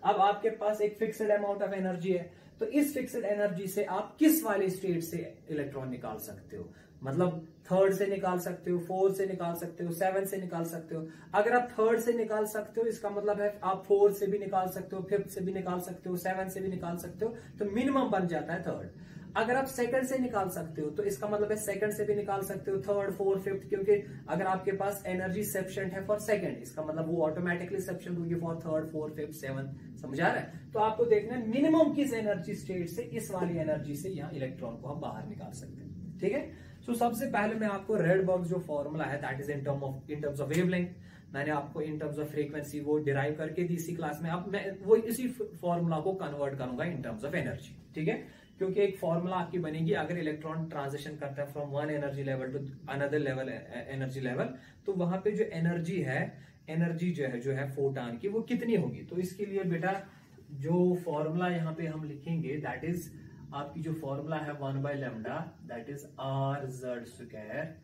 अब आपके पास एक फिक्स्ड अमाउंट ऑफ एनर्जी है, तो इस फिक्स्ड एनर्जी से आप किस वाले स्टेट से इलेक्ट्रॉन निकाल सकते हो, मतलब थर्ड से निकाल सकते हो, फोर्थ से निकाल सकते हो, 7 से निकाल सकते हो। अगर आप थर्ड से निकाल सकते हो, इसका मतलब है आप 4 से भी निकाल सकते हो, 5th से भी निकाल सकते हो, 7 से भी निकाल सकते हो, तो मिनिमम बन जाता है थर्ड। अगर आप सेकंड से निकाल सकते हो, तो इसका मतलब है सेकंड से भी निकाल सकते हो, थर्ड, फोर्थ, फिफ्थ, क्योंकि अगर आपके पास एनर्जी सफिशिएंट है फॉर सेकंड, इसका मतलब वो ऑटोमेटिकली सफिशिएंट होगी फॉर थर्ड, फोर्थ, फिफ्थ, 7। समझा रहा है? तो आपको देखना है मिनिमम किस एनर्जी स्टेट से इस वाली एनर्जी से यहाँ इलेक्ट्रॉन को हम बाहर निकाल सकते हैं। ठीक है, सो सबसे पहले मैं आपको रेडबर्ग जो फॉर्मूला है that is in terms of wavelength, मैंने आपको इन टर्म्स ऑफ फ्रीक्वेंसी वो डिराइव करके दी इसी क्लास में। अब मैं वो इसी फॉर्मूला को कन्वर्ट करूंगा इन टर्म्स ऑफ एनर्जी। ठीक है, क्योंकि एक फॉर्मूला आपकी बनेगी अगर इलेक्ट्रॉन ट्रांजिशन करता है from one energy level to another level energy level, तो वहां पे जो एनर्जी है, एनर्जी जो है फोटॉन की, वो कितनी होगी। तो इसके लिए बेटा जो फॉर्मूला यहाँ पे हम लिखेंगे दैट इज आपकी जो फॉर्मूला है 1/λ that is r/z²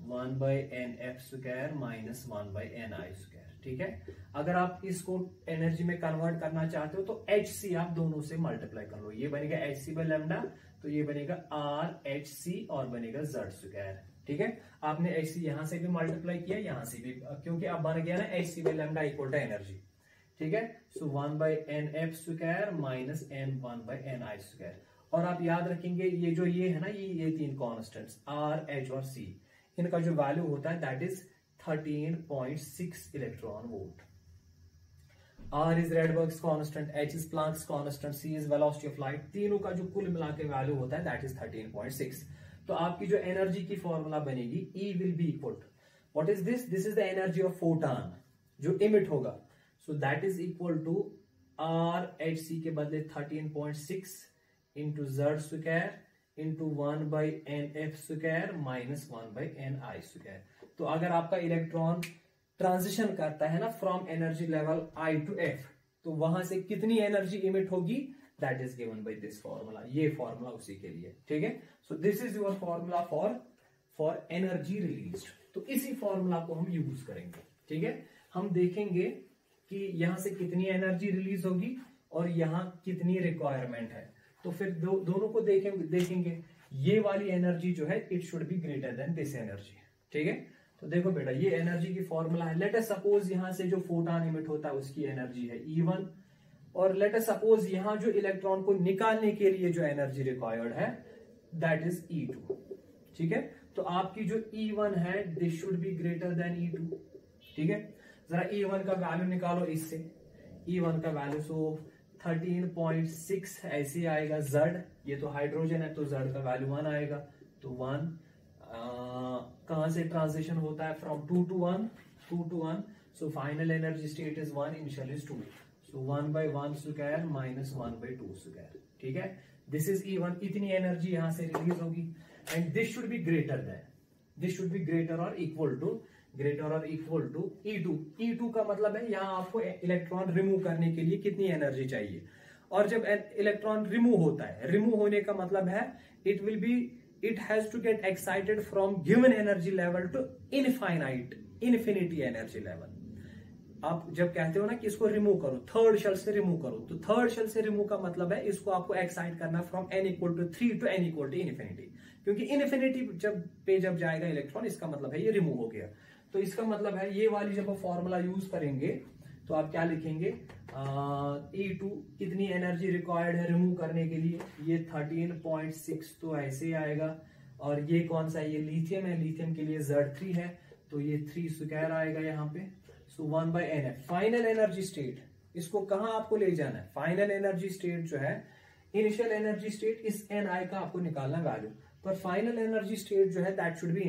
1/nf² minus 1/ni²। ठीक है, अगर आप इसको एनर्जी में कन्वर्ट करना चाहते हो तो hc आप दोनों से मल्टीप्लाई कर लो, ये बनेगा hc/λ, तो ये बनेगा rhc और बनेगा z²। ठीक है, आपने hc यहां से भी मल्टीप्लाई किया, यहां से भी, क्योंकि अब बन गया ना hc/λ इक्वल टू एनर्जी। ठीक है, सो 1/nf² माइनस n 1/ni²। और आप याद रखेंगे ये है ना, ये 3 कॉन्स्टेंट्स आर, एच और सी, इनका जो वैल्यू होता है that is 13.6 electron volt. R is Rydberg's constant, H is Planck's constant, C is velocity of light, तीनों का जो कुल मिला के वैल्यू होता है दैट इज 13.6। तो आपकी जो एनर्जी की फॉर्मूला बनेगी E will be equal to, what is this is the energy of photon जो इमिट होगा, so that is equal to R H C के बदले 13.6 into Z square into 1/NF square minus 1/NI square. तो अगर आपका electron transition करता है ना from energy level I to F, तो वहां से कितनी एनर्जी इमिट होगी, that is given by this formula. ये फॉर्मूला उसी के लिए, ठीक है। So this is your formula for energy release. तो इसी फॉर्मूला को हम यूज करेंगे, ठीक है। हम देखेंगे कि यहां से कितनी एनर्जी रिलीज होगी और यहां कितनी रिक्वायरमेंट है, तो फिर दोनों को देखेंगे। ये वाली एनर्जी जो है it should be greater than this energy, ठीक है। तो देखो बेटा, ये एनर्जी की फॉर्मूला है। लेट अस सपोज यहां से जो फोटॉन इमिट होता है उसकी एनर्जी है E1, और लेट अस सपोज यहां जो इलेक्ट्रॉन को निकालने के लिए जो एनर्जी रिक्वायर्ड है दैट इज E2, ठीक है। तो आपकी जो E1 है this should be greater than E2, ठीक है। जरा E1 का वैल्यू निकालो इससे, E1 का वैल्यू सो 13.6 ऐसे आएगा। Z, ये तो हाइड्रोजन है तो Z का वैल्यू 1 आएगा, तो 1 कहां से ट्रांजिशन होता है, from 2 to 1, so final energy state is 1, initial is 2, so 1/1 square minus 1/2 square, ठीक है। दिस इज E1, इतनी एनर्जी यहां से रिलीज होगी, and this should be greater और इक्वल टू E2। E2 का मतलब है यहां आपको इलेक्ट्रॉन रिमूव करने के लिए कितनी एनर्जी चाहिए, और जब इलेक्ट्रॉन रिमूव होता है, रिमूव होने का मतलब है it has to get excited from given energy level to infinity energy level। आप जब कहते हो ना कि इसको रिमूव करो, थर्ड शेल से रिमूव करो, तो थर्ड शेल से रिमूव का मतलब है इसको आपको एक्साइट करना from n = 3 to n = infinity, क्योंकि इन्फिनिटी जब जाएगा इलेक्ट्रॉन, इसका मतलब है ये रिमूव हो गया। तो इसका मतलब है ये वाली जब आप फॉर्मूला यूज करेंगे तो आप क्या लिखेंगे, E2 कितनी एनर्जी रिक्वायर्ड है रिमूव करने के लिए, ये 13.6 तो ऐसे आएगा, और ये कौन सा है, ये लिथियम है, लिथियम के लिए Z3 है, तो ये 3 स्क्वायर आएगा यहाँ पे, सो 1/NF। फाइनल एनर्जी स्टेट, इसको कहां आपको ले जाना है, फाइनल एनर्जी स्टेट जो है, इनिशियल एनर्जी स्टेट इस Ni का आपको निकालना वैल्यू, पर फाइनल एनर्जी स्टेट जो है दैट शुड बी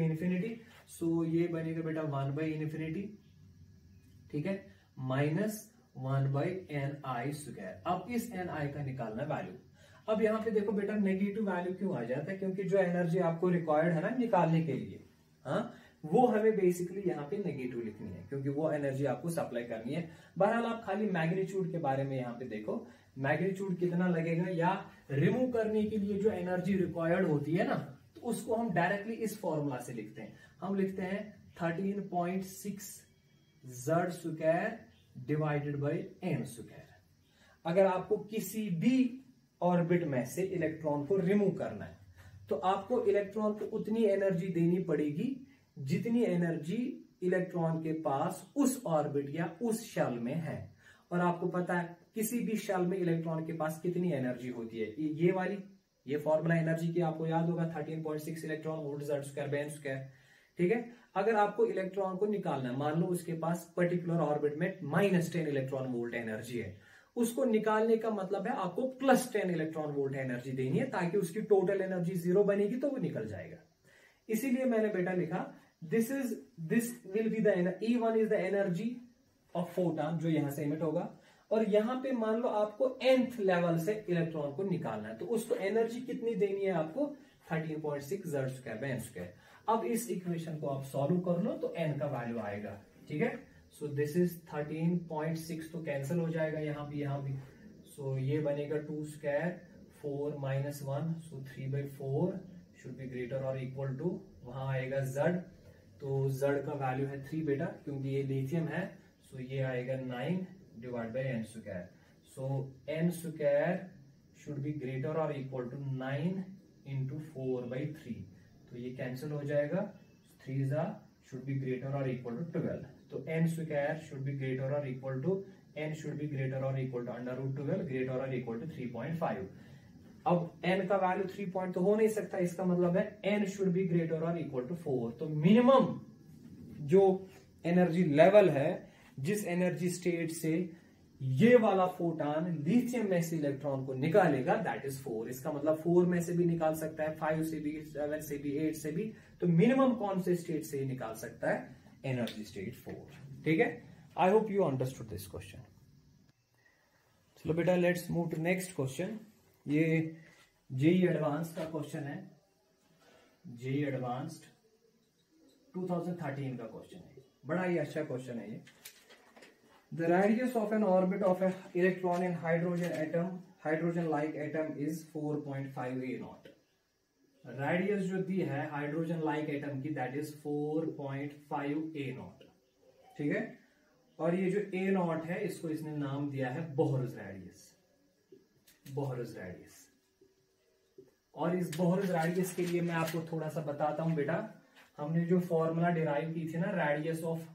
इन्फिनिटी, सो ये बनेगा बेटा 1/∞, ठीक है, माइनस 1/Ni स्क्वायर। अब इस Ni का निकालना वैल्यू। अब यहाँ पे देखो बेटा, नेगेटिव वैल्यू क्यों आ जाता है, क्योंकि जो एनर्जी आपको रिक्वायर्ड है ना निकालने के लिए, हाँ, वो हमें बेसिकली यहाँ पे नेगेटिव लिखनी है, क्योंकि वो एनर्जी आपको सप्लाई करनी है। बहरहाल आप खाली मैग्नीट्यूड के बारे में यहाँ पे देखो, मैग्नीट्यूड कितना लगेगा, या रिमूव करने के लिए जो एनर्जी रिक्वायर्ड होती है ना, तो उसको हम डायरेक्टली इस फॉर्मूला से लिखते हैं। हम लिखते हैं 13.6 Z square divided by n square. अगर आपको किसी भी ऑर्बिट में से इलेक्ट्रॉन को रिमूव करना है, तो आपको इलेक्ट्रॉन को उतनी एनर्जी देनी पड़ेगी जितनी एनर्जी इलेक्ट्रॉन के पास उस ऑर्बिट या उस शेल में है। और आपको पता है किसी भी शेल में इलेक्ट्रॉन के पास कितनी एनर्जी होती है, ये फॉर्मूला एनर्जी की आपको याद होगा, 13.6 electron volt Z square by n square, ठीक है। अगर आपको इलेक्ट्रॉन को निकालना है, मान लो उसके पास पर्टिकुलर ऑर्बिट में -10 इलेक्ट्रॉन वोल्ट एनर्जी है, उसको निकालने का मतलब है आपको +10 इलेक्ट्रॉन वोल्ट एनर्जी देनी है, ताकि उसकी टोटल एनर्जी 0 बनेगी तो वो निकल जाएगा। इसीलिए मैंने बेटा लिखा this will be the E1 is the energy of photon जो यहां से इमिट होगा, और यहां पे मान लो आपको nth लेवल से इलेक्ट्रॉन को निकालना है, तो उसको एनर्जी कितनी देनी है आपको, 13.6 Z square by n square. अब इस इक्वेशन को आप सॉल्व कर लो तो n का वैल्यू आएगा, ठीक है। सो दिस इज 13.6 तो कैंसिल हो जाएगा यहाँ भी, सो ये बनेगा 2 square 4 -1, so 3/4 should be greater और इक्वल टू, वहां आएगा Z, तो Z का वैल्यू है 3 बेटा, क्योंकि ये लिथियम है, सो ये आएगा 9 divide by n square, so n square should be greater और इक्वल टू 9 इंटू 4/3, तो ये कैंसिल हो जाएगा, 3 शुड बी ग्रेटर और इक्वल टू 12, तो n square should be greater और equal to n should be greater और इक्वल टू √12 ग्रेटर और इक्वल टू 3.5। अब n का वैल्यू 3 पॉइंट तो हो नहीं सकता, इसका मतलब है n शुड बी ग्रेटर और इक्वल टू 4। तो मिनिमम जो एनर्जी लेवल है, जिस एनर्जी स्टेट से ये वाला फोटॉन लिथियम में से इलेक्ट्रॉन को निकालेगा, दैट इज 4। इसका मतलब 4 में से भी निकाल सकता है, 5 से भी, 7 से भी, 8 से भी। तो मिनिमम कौन से स्टेट से निकाल सकता है? Energy state 4। ठीक है, I hope you understood this question. चलो बेटा, let's move to next question. ये जेईई एडवांस्ड का क्वेश्चन है, जेईई एडवांस्ड 2013 का क्वेश्चन है। बड़ा ही अच्छा क्वेश्चन है ये। The radius of an orbit of an electron in hydrogen-like atom is 4.5 a0। Radius जो दी है हाइड्रोजन लाइक एटम की, दैट इज 4.5 a0। ठीक है, और ये जो a0 है, इसको इसने नाम दिया है बोहर्स रेडियस, बोहर्स रेडियस। और इस बोहर्स रेडियस के लिए मैं आपको थोड़ा सा बताता हूं बेटा। हमने जो फॉर्मूला डिराइव की थी ना, radius of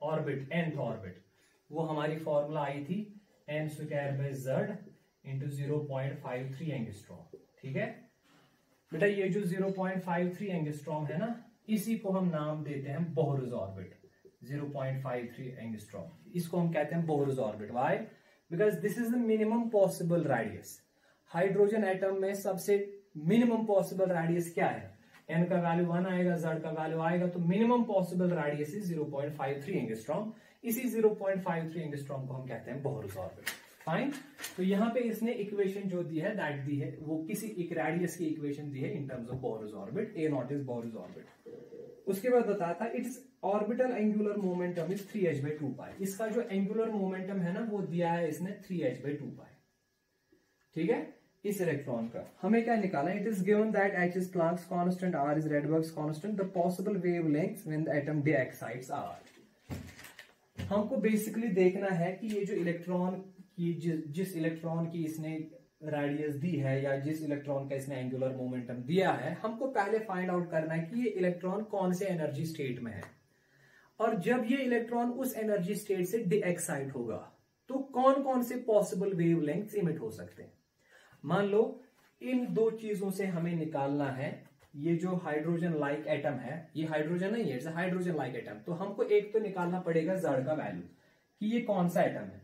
orbit, nth orbit, वो हमारी फॉर्मूला आई थी n² इंटू 0.53 एंगस्ट्रॉम। ठीक है बेटा, ये जो 0.53 एंगस्ट्रॉम है ना, इसी को हम नाम देते हैं बोहर्स ऑर्बिट। 0.53 एंगस्ट्रॉम, इसको हम कहते हैं Bohr's orbit. Why? Because this is the minimum possible radius. Hydrogen atom में सबसे मिनिमम पॉसिबल रेडियस क्या है? n का वैल्यू 1 आएगा, z का वैल्यू आएगा, तो minimum possible radius is 0.53 angstrom. इसी 0.53 एंगस्ट्रॉम को हम कहते हैं बोहर्स ऑर्बिट। फाइन। तो यहाँ पे इसने इक्वेशन जो दी है, दैट दी है, वो किसी एक रेडियस की इक्वेशन दी है इन terms of Bohr's orbit. a0 is Bohr's orbit. उसके बाद बताता है it's orbital angular momentum is 3h/2π। इसका जो एंगुलर मोमेंटम है ना, वो दिया है इसने 3h/2π। ठीक है, इस इलेक्ट्रॉन का हमें क्या निकालना है? It is given that h is Planck's constant, r is Rydberg's constant, the possible wavelengths when the atom de-excites r। हमको बेसिकली देखना है कि ये जो इलेक्ट्रॉन की जिस इलेक्ट्रॉन की इसने रेडियस दी है, या जिस इलेक्ट्रॉन का इसने एंगुलर मोमेंटम दिया है, हमको पहले फाइंड आउट करना है कि ये इलेक्ट्रॉन कौन से एनर्जी स्टेट में है। और जब ये इलेक्ट्रॉन उस एनर्जी स्टेट से de-excite होगा, तो कौन कौन से पॉसिबल वेवलेंथ्स इमिट हो सकते हैं। मान लो इन दो चीजों से हमें निकालना है, ये जो हाइड्रोजन लाइक एटम है, ये हाइड्रोजन नहीं है, इट्स हाइड्रोजन लाइक एटम। तो हमको एक तो निकालना पड़ेगा Z का वैल्यू कि ये कौन सा एटम है,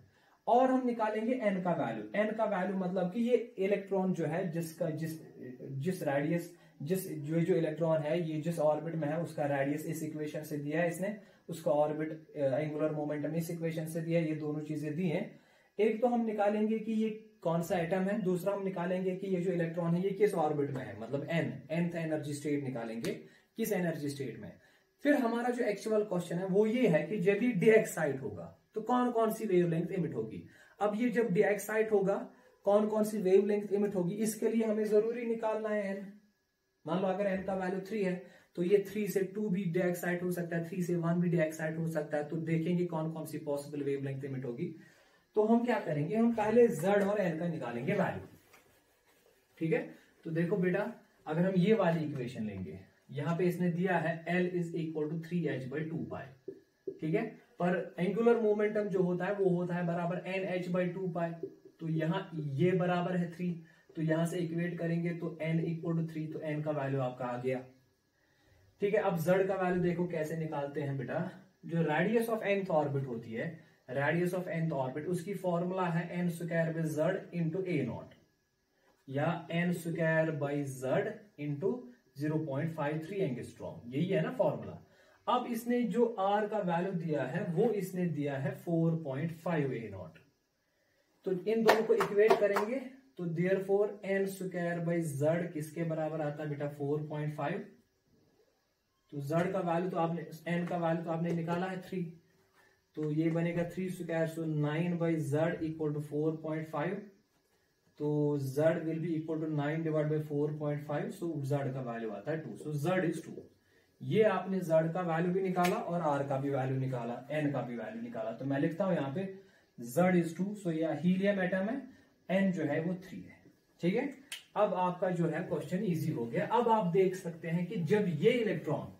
और हम निकालेंगे n का वैल्यू। n का वैल्यू मतलब कि ये इलेक्ट्रॉन जो है, जिसका जिस रेडियस, जो इलेक्ट्रॉन है, ये जिस ऑर्बिट में है, उसका रेडियस इस इक्वेशन से दिया है इसने, उसका ऑर्बिट एंगुलर मोमेंटम इस इक्वेशन से दिया है। ये दोनों चीजें दी हैं। एक तो हम निकालेंगे कि ये कौन सा एटम है, दूसरा हम निकालेंगे कि ये जो इलेक्ट्रॉन है ये किस ऑर्बिट में है, मतलब nth एनर्जी स्टेट निकालेंगे, किस एनर्जी स्टेट में। फिर हमारा जो एक्चुअल क्वेश्चन है वो ये है कि जब ये de-excite होगा तो कौन कौन सी वेवलेंथ इमिट होगी। अब ये जब de-excite होगा, कौन कौन सी वेवलेंथ इमिट होगी, इसके लिए हमें जरूरी निकालना है n। मान लो अगर n का वैल्यू 3 है, तो ये 3 से 2 भी de-excite हो सकता है, 3 से 1 भी de-excite हो सकता है। तो देखेंगे कौन कौन सी पॉसिबल वेवलेंथ इमिट होगी। तो हम क्या करेंगे, हम पहले Z और n का निकालेंगे वैल्यू। ठीक है, तो देखो बेटा, अगर हम ये वाली इक्वेशन लेंगे, यहां पे इसने दिया है L is equal to 3h/2π। ठीक है, पर एंगुलर मोमेंटम जो होता है वो होता है बराबर nh/2π। तो यहाँ ये बराबर है 3, तो यहां से इक्वेट करेंगे तो n इक्वल टू 3, तो n का वैल्यू आपका आ गया। ठीक है, अब Z का वैल्यू देखो कैसे निकालते हैं बेटा। जो रेडियस ऑफ nth ऑर्बिट होती है, रेडियस ऑफ nth ऑर्बिट, उसकी फॉर्मूला है n² इंटू a0, या n² इंटू 0.53 एंगस्ट्रॉम। यही है ना फॉर्मूला। अब इसने जो R का वैल्यू दिया है, वो इसने दिया है 4.5 a0। तो इन दोनों को इक्वेट करेंगे, तो देयरफॉर n² किसके बराबर आता है बेटा? 4.5। तो Z का वैल्यू तो आपने, n का वैल्यू तो आपने निकाला है 3, तो ये बनेगा 3², सो 9/Z इक्वल टू 4.5। तो Z will be equal to 9/4.5, so Z का वैल्यू आता है 2, सो Z इज 2। ये आपने Z का वैल्यू भी निकाला और R का भी वैल्यू निकाला, N का भी वैल्यू निकाला। तो मैं लिखता हूं यहाँ पे Z इज 2, सो यह हीलियम एटम है, N जो है वो 3 है। ठीक है, अब आपका जो है क्वेश्चन इजी हो गया। अब आप देख सकते हैं कि जब ये इलेक्ट्रॉन,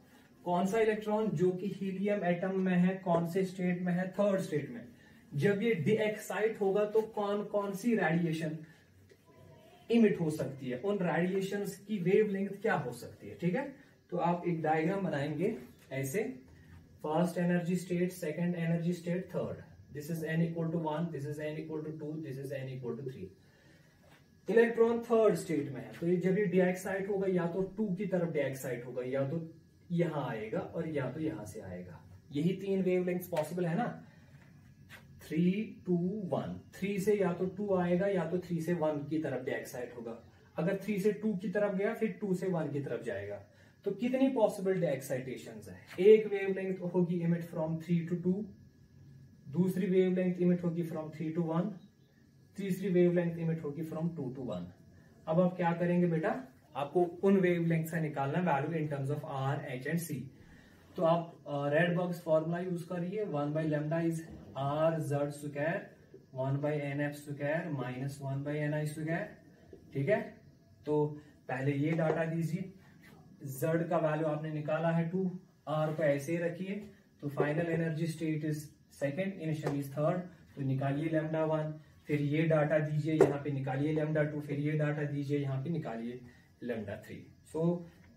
कौन सा इलेक्ट्रॉन जो कि हीलियम एटम में है, कौन से स्टेट में है? थर्ड स्टेट में। जब ये डी एक्साइट होगा तो कौन कौन सी रेडिएशन इमिट हो सकती है, उन रेडिएशंस की वेवलेंथ क्या हो सकती है। ठीक है, तो आप एक डायग्राम बनाएंगे ऐसे, first energy state, second energy state, third, this is n equal to 1, this is n equal to 2, this is n equal to 3। Electron third state में है, तो ये जब ये डीएक्साइट होगा या तो 2 की तरफ डीएक्साइट होगा, या तो यहां आएगा और या तो यहां से आएगा। यही 3 वेवलेंथ्स पॉसिबल है ना, 3 2 1। 3 से या तो 2 आएगा या तो 3 से 1 की तरफ डीएक्साइट होगा। अगर 3 से 2 की तरफ गया फिर 2 से 1 की तरफ जाएगा। तो कितनी पॉसिबल डीएक्साइटेशंस है? एक वेवलेंथ होगी इमिट फ्रॉम 3 टू 2, दूसरी वेवलेंथ इमिट होगी फ्रॉम 3 टू 1, तीसरी वेवलेंथ इमिट होगी फ्रॉम 2 टू 1। अब आप क्या करेंगे बेटा, आपको उन वेवलेंथ से निकालना value in terms of R, H and C. तो आप रेडबर्ग्स फॉर्मूला यूज करिए, 1 by lambda is R Z square 1 by N F square minus 1 by N I square. ठीक है, तो पहले ये डाटा दीजिए, जेड का वैल्यू आपने निकाला है 2, आर को ऐसे ही रखिए, तो final energy state is second, initial is third, तो निकालिए लैम्डा 1, फिर ये डाटा दीजिए, यहाँ पे निकालिए लैम्डा 2, फिर ये डाटा दीजिए, यहाँ पे निकालिए lambda 3। So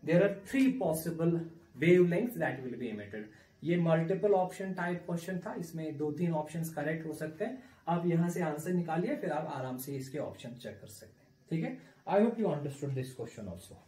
there are 3 possible wavelengths that will be emitted. ये मल्टीपल ऑप्शन टाइप क्वेश्चन था, इसमें 2-3 ऑप्शंस करेक्ट हो सकते हैं। आप यहां से आंसर निकालिए, फिर आप आराम से इसके ऑप्शन चेक कर सकते हैं। ठीक है, I hope you understood this question also.